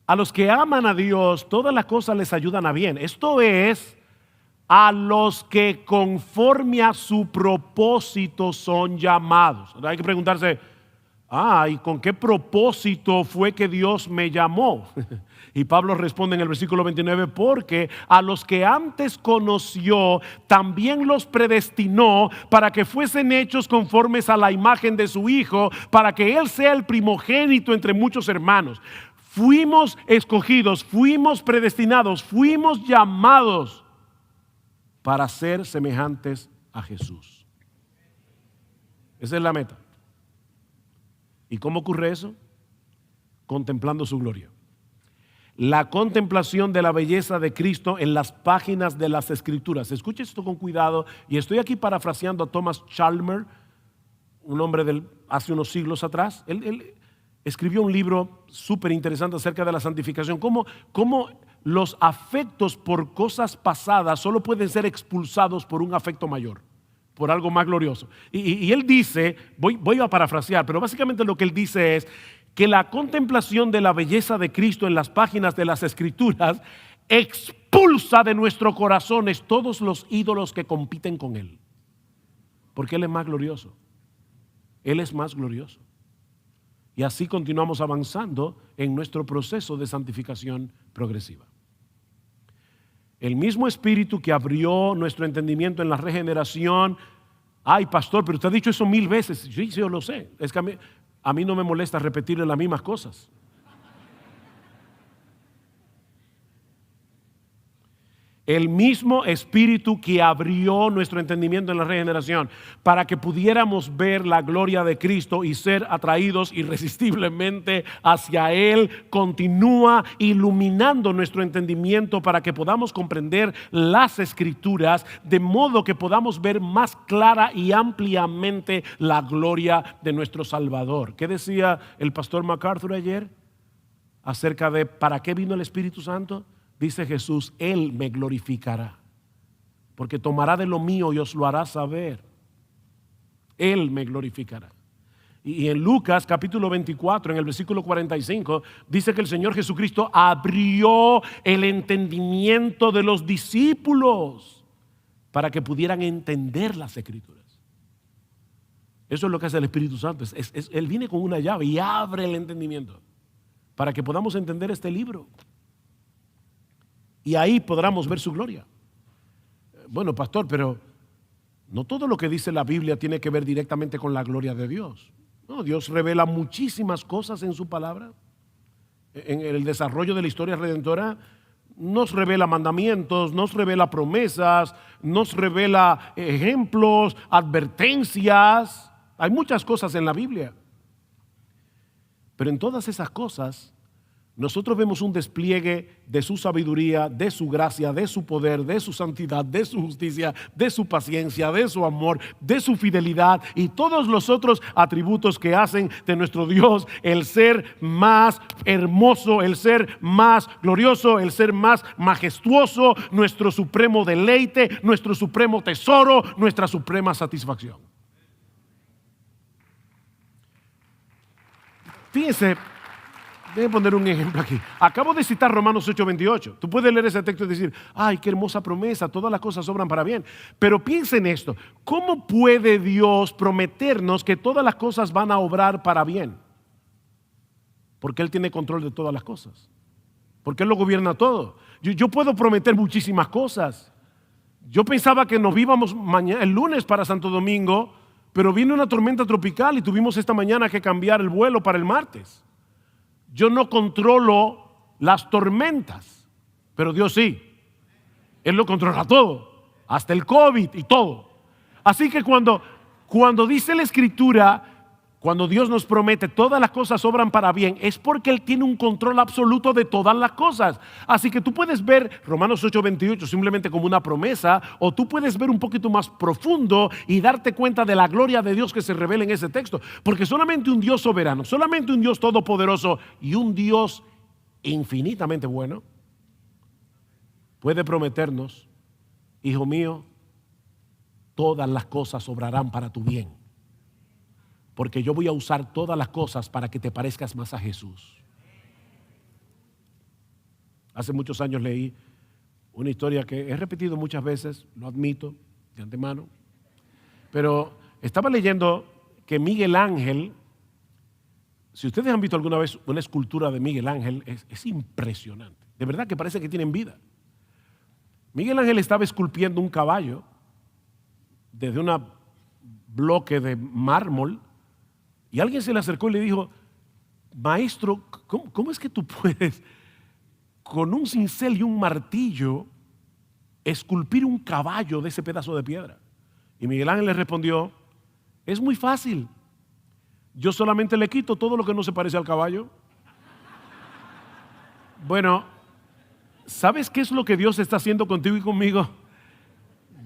a los que aman a Dios, todas las cosas les ayudan a bien. Esto es, a los que conforme a su propósito son llamados. Hay que preguntarse, ¿y con qué propósito fue que Dios me llamó? Y Pablo responde en el versículo 29, porque a los que antes conoció, también los predestinó para que fuesen hechos conformes a la imagen de su Hijo, para que Él sea el primogénito entre muchos hermanos. Fuimos escogidos, fuimos predestinados, fuimos llamados para ser semejantes a Jesús. Esa es la meta. ¿Y cómo ocurre eso? Contemplando su gloria. La contemplación de la belleza de Cristo en las páginas de las Escrituras. Escuche esto con cuidado, y estoy aquí parafraseando a Thomas Chalmers, un hombre hace unos siglos atrás. escribió un libro súper interesante acerca de la santificación. Cómo los afectos por cosas pasadas solo pueden ser expulsados por un afecto mayor, por algo más glorioso. Y él dice, voy a parafrasear, pero básicamente lo que él dice es que la contemplación de la belleza de Cristo en las páginas de las Escrituras expulsa de nuestros corazones todos los ídolos que compiten con Él. Porque Él es más glorioso. Él es más glorioso. Y así continuamos avanzando en nuestro proceso de santificación progresiva. El mismo Espíritu que abrió nuestro entendimiento en la regeneración. Ay, pastor, pero usted ha dicho eso 1000 veces. Sí, yo lo sé. Es que a mí no me molesta repetirle las mismas cosas. El mismo Espíritu que abrió nuestro entendimiento en la regeneración para que pudiéramos ver la gloria de Cristo y ser atraídos irresistiblemente hacia Él, continúa iluminando nuestro entendimiento para que podamos comprender las Escrituras de modo que podamos ver más clara y ampliamente la gloria de nuestro Salvador. ¿Qué decía el pastor MacArthur ayer acerca de para qué vino el Espíritu Santo? Dice Jesús, Él me glorificará, porque tomará de lo mío y os lo hará saber. Él me glorificará. Y en Lucas capítulo 24, en el versículo 45, dice que el Señor Jesucristo abrió el entendimiento de los discípulos para que pudieran entender las Escrituras. Eso es lo que hace el Espíritu Santo. Él viene con una llave y abre el entendimiento para que podamos entender este libro. Y ahí podremos ver su gloria. Bueno, pastor, pero no todo lo que dice la Biblia tiene que ver directamente con la gloria de Dios. No, Dios revela muchísimas cosas en su palabra. En el desarrollo de la historia redentora nos revela mandamientos, nos revela promesas, nos revela ejemplos, advertencias. Hay muchas cosas en la Biblia. Pero en todas esas cosas nosotros vemos un despliegue de su sabiduría, de su gracia, de su poder, de su santidad, de su justicia, de su paciencia, de su amor, de su fidelidad y todos los otros atributos que hacen de nuestro Dios el ser más hermoso, el ser más glorioso, el ser más majestuoso, nuestro supremo deleite, nuestro supremo tesoro, nuestra suprema satisfacción. Fíjense. Déjenme poner un ejemplo aquí. Acabo de citar Romanos 8:28. Tú puedes leer ese texto y decir, ay, qué hermosa promesa, todas las cosas obran para bien. Pero piensa en esto, ¿cómo puede Dios prometernos que todas las cosas van a obrar para bien? Porque Él tiene control de todas las cosas. Porque Él lo gobierna todo. Yo puedo prometer muchísimas cosas. Yo pensaba que nos íbamos el lunes para Santo Domingo, pero vino una tormenta tropical y tuvimos esta mañana que cambiar el vuelo para el martes. Yo no controlo las tormentas, pero Dios sí. Él lo controla todo, hasta el COVID y todo. Así que cuando dice la Escritura, cuando Dios nos promete todas las cosas obran para bien, es porque Él tiene un control absoluto de todas las cosas. Así que tú puedes ver Romanos 8:28 simplemente como una promesa, o tú puedes ver un poquito más profundo y darte cuenta de la gloria de Dios que se revela en ese texto. Porque solamente un Dios soberano, solamente un Dios todopoderoso y un Dios infinitamente bueno puede prometernos, hijo mío, todas las cosas obrarán para tu bien. Porque yo voy a usar todas las cosas para que te parezcas más a Jesús. Hace muchos años leí una historia que he repetido muchas veces, lo admito de antemano, pero estaba leyendo que Miguel Ángel, si ustedes han visto alguna vez una escultura de Miguel Ángel, es impresionante. De verdad que parece que tienen vida. Miguel Ángel estaba esculpiendo un caballo desde un bloque de mármol. Y alguien se le acercó y le dijo, maestro, ¿cómo es que tú puedes con un cincel y un martillo esculpir un caballo de ese pedazo de piedra? Y Miguel Ángel le respondió, es muy fácil. Yo solamente le quito todo lo que no se parece al caballo. Bueno, ¿sabes qué es lo que Dios está haciendo contigo y conmigo?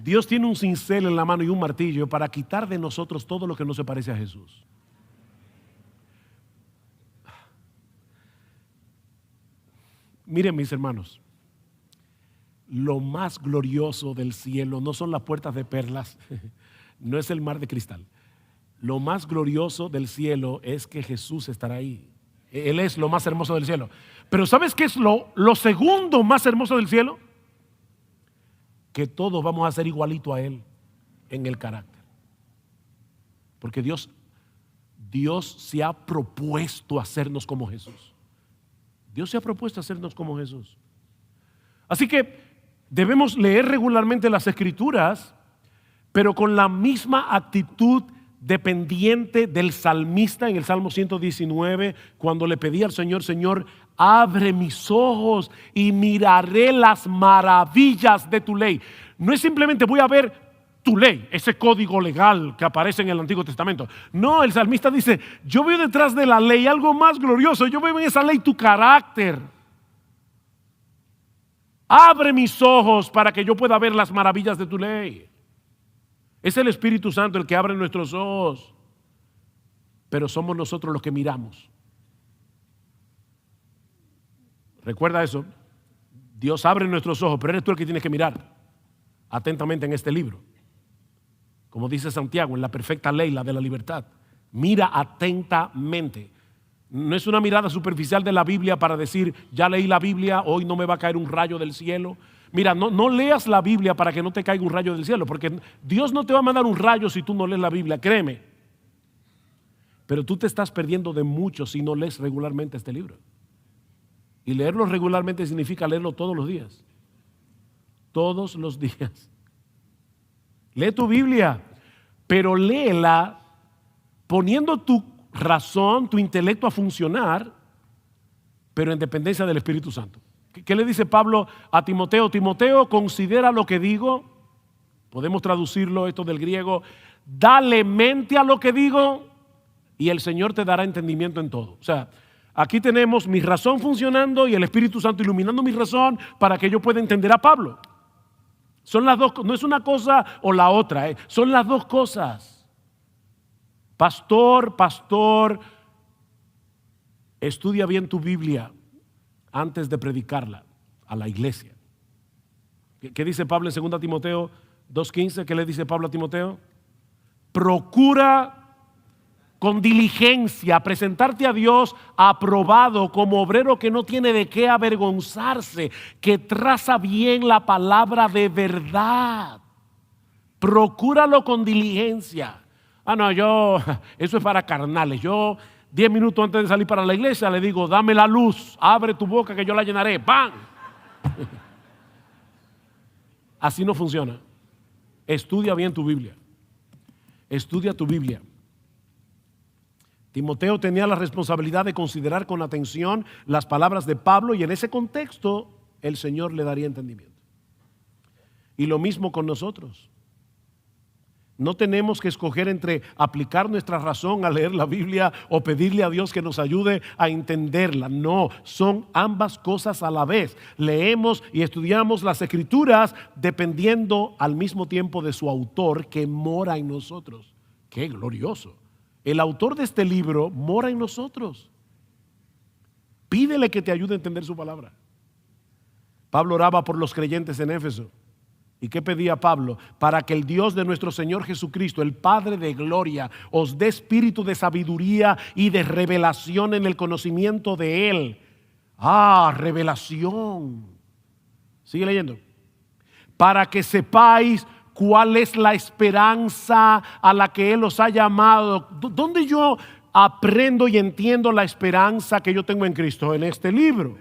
Dios tiene un cincel en la mano y un martillo para quitar de nosotros todo lo que no se parece a Jesús. Miren, mis hermanos, lo más glorioso del cielo no son las puertas de perlas, no es el mar de cristal. Lo más glorioso del cielo es que Jesús estará ahí. Él es lo más hermoso del cielo. Pero ¿sabes qué es lo segundo más hermoso del cielo? Que todos vamos a ser igualito a Él en el carácter. Porque Dios se ha propuesto hacernos como Jesús. Dios se ha propuesto hacernos como Jesús. Así que debemos leer regularmente las Escrituras, pero con la misma actitud dependiente del salmista en el Salmo 119, cuando le pedía al Señor: Señor, abre mis ojos y miraré las maravillas de tu ley. No es simplemente voy a ver tu ley, ese código legal que aparece en el Antiguo Testamento. No, el salmista dice: yo veo detrás de la ley algo más glorioso. Yo veo en esa ley tu carácter. Abre mis ojos para que yo pueda ver las maravillas de tu ley. Es el Espíritu Santo el que abre nuestros ojos, pero somos nosotros los que miramos. Recuerda eso. Dios abre nuestros ojos, pero eres tú el que tienes que mirar atentamente en este libro. Como dice Santiago, en la perfecta ley, la de la libertad. Mira atentamente. No es una mirada superficial de la Biblia para decir: ya leí la Biblia, hoy no me va a caer un rayo del cielo. Mira, no leas la Biblia para que no te caiga un rayo del cielo, porque Dios no te va a mandar un rayo si tú no lees la Biblia, créeme. Pero tú te estás perdiendo de mucho si no lees regularmente este libro. Y leerlo regularmente significa leerlo todos los días. Todos los días. Lee tu Biblia, pero léela poniendo tu razón, tu intelecto a funcionar, pero en dependencia del Espíritu Santo. ¿Qué le dice Pablo a Timoteo? Timoteo, considera lo que digo. Podemos traducirlo esto del griego: dale mente a lo que digo y el Señor te dará entendimiento en todo. O sea, aquí tenemos mi razón funcionando y el Espíritu Santo iluminando mi razón para que yo pueda entender a Pablo. Son las dos, no es una cosa o la otra, son las dos cosas. Pastor, estudia bien tu Biblia antes de predicarla a la iglesia. ¿Qué dice Pablo en 2 Timoteo 2:15? ¿Qué le dice Pablo a Timoteo? Procura con diligencia presentarte a Dios aprobado como obrero que no tiene de qué avergonzarse, que traza bien la palabra de verdad. Procúralo con diligencia. Eso es para carnales. Yo 10 minutos antes de salir para la iglesia le digo: dame la luz, abre tu boca que yo la llenaré. ¡Pam! Así no funciona. Estudia bien tu Biblia. Estudia tu Biblia. Timoteo tenía la responsabilidad de considerar con atención las palabras de Pablo, y en ese contexto el Señor le daría entendimiento. Y lo mismo con nosotros. No tenemos que escoger entre aplicar nuestra razón a leer la Biblia o pedirle a Dios que nos ayude a entenderla. No, son ambas cosas a la vez. Leemos y estudiamos las Escrituras dependiendo al mismo tiempo de su autor, que mora en nosotros. ¡Qué glorioso! El autor de este libro mora en nosotros. Pídele que te ayude a entender su palabra. Pablo oraba por los creyentes en Éfeso. ¿Y qué pedía Pablo? Para que el Dios de nuestro Señor Jesucristo, el Padre de gloria, os dé espíritu de sabiduría y de revelación en el conocimiento de Él. Revelación. Sigue leyendo. Para que sepáis cuál es la esperanza a la que Él os ha llamado. ¿Dónde yo aprendo y entiendo la esperanza que yo tengo en Cristo? En este libro.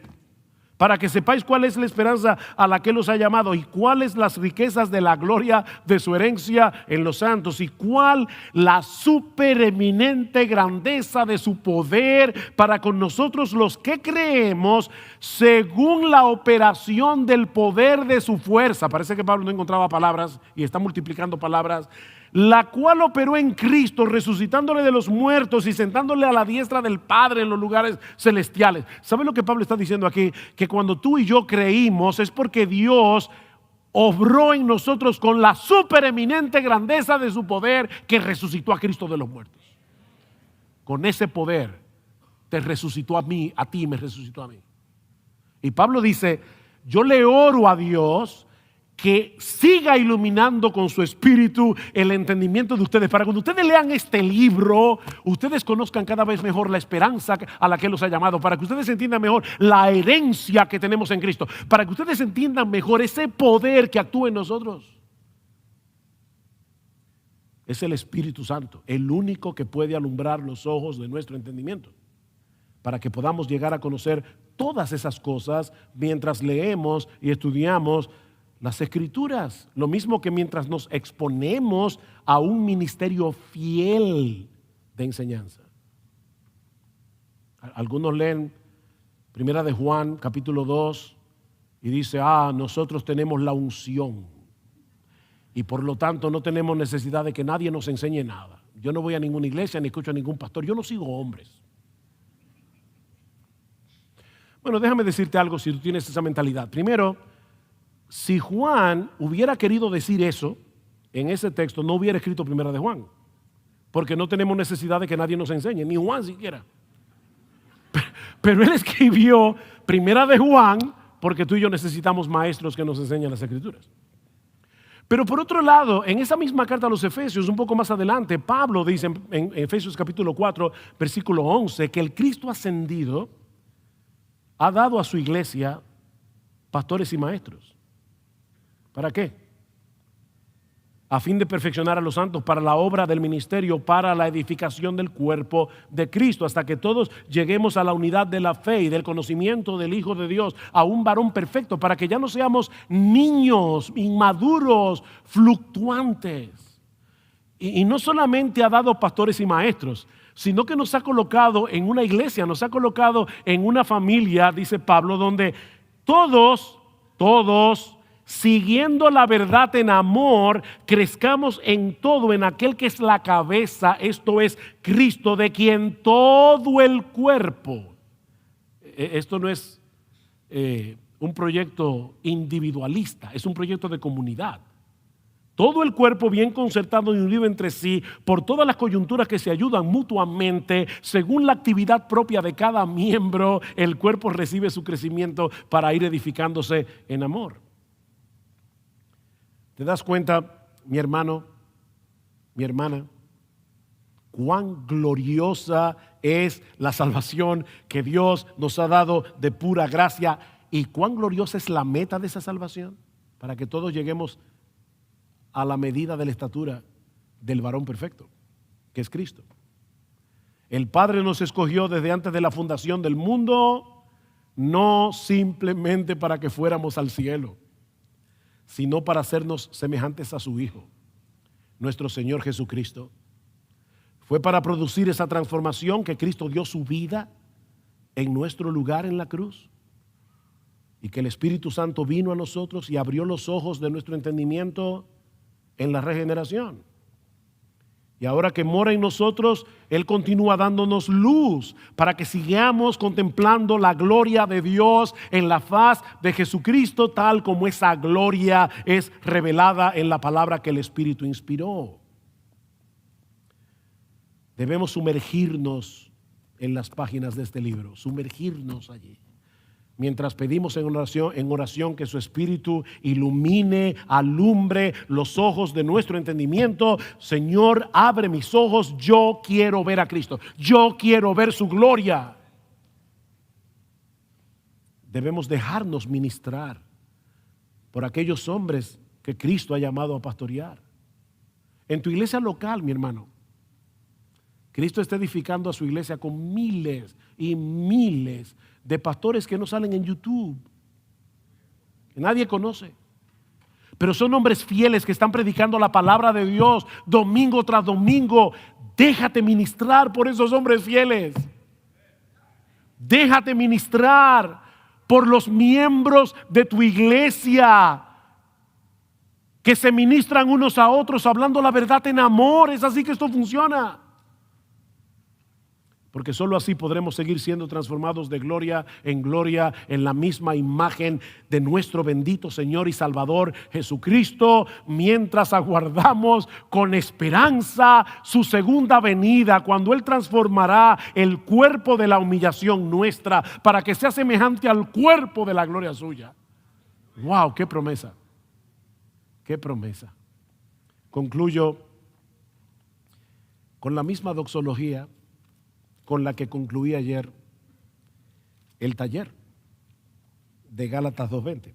Para que sepáis cuál es la esperanza a la que Él os ha llamado, y cuáles las riquezas de la gloria de su herencia en los santos, y cuál la supereminente grandeza de su poder para con nosotros los que creemos, según la operación del poder de su fuerza. Parece que Pablo no encontraba palabras y está multiplicando palabras. La cual operó en Cristo, resucitándole de los muertos y sentándole a la diestra del Padre en los lugares celestiales. ¿Saben lo que Pablo está diciendo aquí? Que cuando tú y yo creímos es porque Dios obró en nosotros con la supereminente grandeza de su poder, que resucitó a Cristo de los muertos. Con ese poder te resucitó a mí, a ti me resucitó a mí. Y Pablo dice, yo le oro a Dios que siga iluminando con su espíritu el entendimiento de ustedes, para cuando ustedes lean este libro, ustedes conozcan cada vez mejor la esperanza a la que Él los ha llamado, para que ustedes entiendan mejor la herencia que tenemos en Cristo, para que ustedes entiendan mejor ese poder que actúa en nosotros. Es el Espíritu Santo, el único que puede alumbrar los ojos de nuestro entendimiento, para que podamos llegar a conocer todas esas cosas mientras leemos y estudiamos las Escrituras. Lo mismo que mientras nos exponemos a un ministerio fiel de enseñanza. Algunos leen Primera de Juan, capítulo 2, y dice, nosotros tenemos la unción y por lo tanto no tenemos necesidad de que nadie nos enseñe nada. Yo no voy a ninguna iglesia ni escucho a ningún pastor. Yo no sigo hombres. Bueno, déjame decirte algo si tú tienes esa mentalidad. Primero, si Juan hubiera querido decir eso en ese texto, no hubiera escrito Primera de Juan, porque no tenemos necesidad de que nadie nos enseñe, ni Juan siquiera. Pero él escribió Primera de Juan porque tú y yo necesitamos maestros que nos enseñen las Escrituras. Pero por otro lado, en esa misma carta a los Efesios, un poco más adelante, Pablo dice en Efesios capítulo 4, versículo 11, que el Cristo ascendido ha dado a su iglesia pastores y maestros. ¿Para qué? A fin de perfeccionar a los santos para la obra del ministerio, para la edificación del cuerpo de Cristo, hasta que todos lleguemos a la unidad de la fe y del conocimiento del Hijo de Dios, a un varón perfecto, para que ya no seamos niños inmaduros, fluctuantes. Y no solamente ha dado pastores y maestros, sino que nos ha colocado en una iglesia, nos ha colocado en una familia, dice Pablo, donde todos, siguiendo la verdad en amor, crezcamos en todo en aquel que es la cabeza, esto es Cristo, de quien todo el cuerpo. Esto no es un proyecto individualista, es un proyecto de comunidad. Todo el cuerpo bien concertado y unido entre sí por todas las coyunturas que se ayudan mutuamente según la actividad propia de cada miembro, el cuerpo recibe su crecimiento para ir edificándose en amor. ¿Te das cuenta, mi hermano, mi hermana, cuán gloriosa es la salvación que Dios nos ha dado de pura gracia y cuán gloriosa es la meta de esa salvación? Para que todos lleguemos a la medida de la estatura del varón perfecto, que es Cristo. El Padre nos escogió desde antes de la fundación del mundo, no simplemente para que fuéramos al cielo, sino para hacernos semejantes a su Hijo, nuestro Señor Jesucristo. Fue para producir esa transformación que Cristo dio su vida en nuestro lugar en la cruz, y que el Espíritu Santo vino a nosotros y abrió los ojos de nuestro entendimiento en la regeneración. Y ahora que mora en nosotros, Él continúa dándonos luz para que sigamos contemplando la gloria de Dios en la faz de Jesucristo, tal como esa gloria es revelada en la palabra que el Espíritu inspiró. Debemos sumergirnos en las páginas de este libro, sumergirnos allí. Mientras pedimos en oración que su Espíritu ilumine, alumbre los ojos de nuestro entendimiento. Señor, abre mis ojos, yo quiero ver a Cristo, yo quiero ver su gloria. Debemos dejarnos ministrar por aquellos hombres que Cristo ha llamado a pastorear. En tu iglesia local, mi hermano, Cristo está edificando a su iglesia con miles y miles de pastores que no salen en YouTube, que nadie conoce, pero son hombres fieles que están predicando la palabra de Dios domingo tras domingo. Déjate ministrar por esos hombres fieles. Déjate ministrar por los miembros de tu iglesia que se ministran unos a otros hablando la verdad en amor. Es así que esto funciona. porque solo así podremos seguir siendo transformados de gloria en la misma imagen de nuestro bendito Señor y Salvador Jesucristo, mientras aguardamos con esperanza su segunda venida, cuando Él transformará el cuerpo de la humillación nuestra para que sea semejante al cuerpo de la gloria suya. ¡Wow! ¡Qué promesa! ¡Qué promesa! Concluyo con la misma doxología con la que concluí ayer el taller de Gálatas 2:20.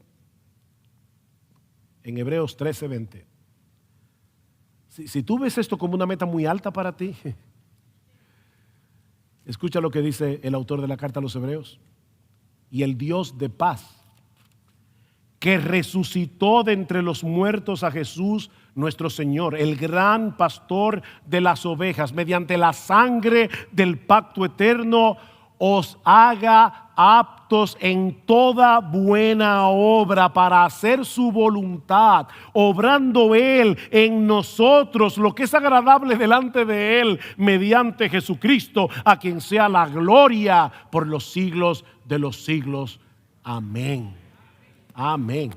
En Hebreos 13:20. Si tú ves esto como una meta muy alta para ti, escucha lo que dice el autor de la carta a los Hebreos. Y el Dios de paz, que resucitó de entre los muertos a Jesús nuestro Señor, el gran pastor de las ovejas, mediante la sangre del pacto eterno, os haga aptos en toda buena obra para hacer su voluntad, obrando Él en nosotros lo que es agradable delante de Él, mediante Jesucristo, a quien sea la gloria por los siglos de los siglos. Amén. Amén.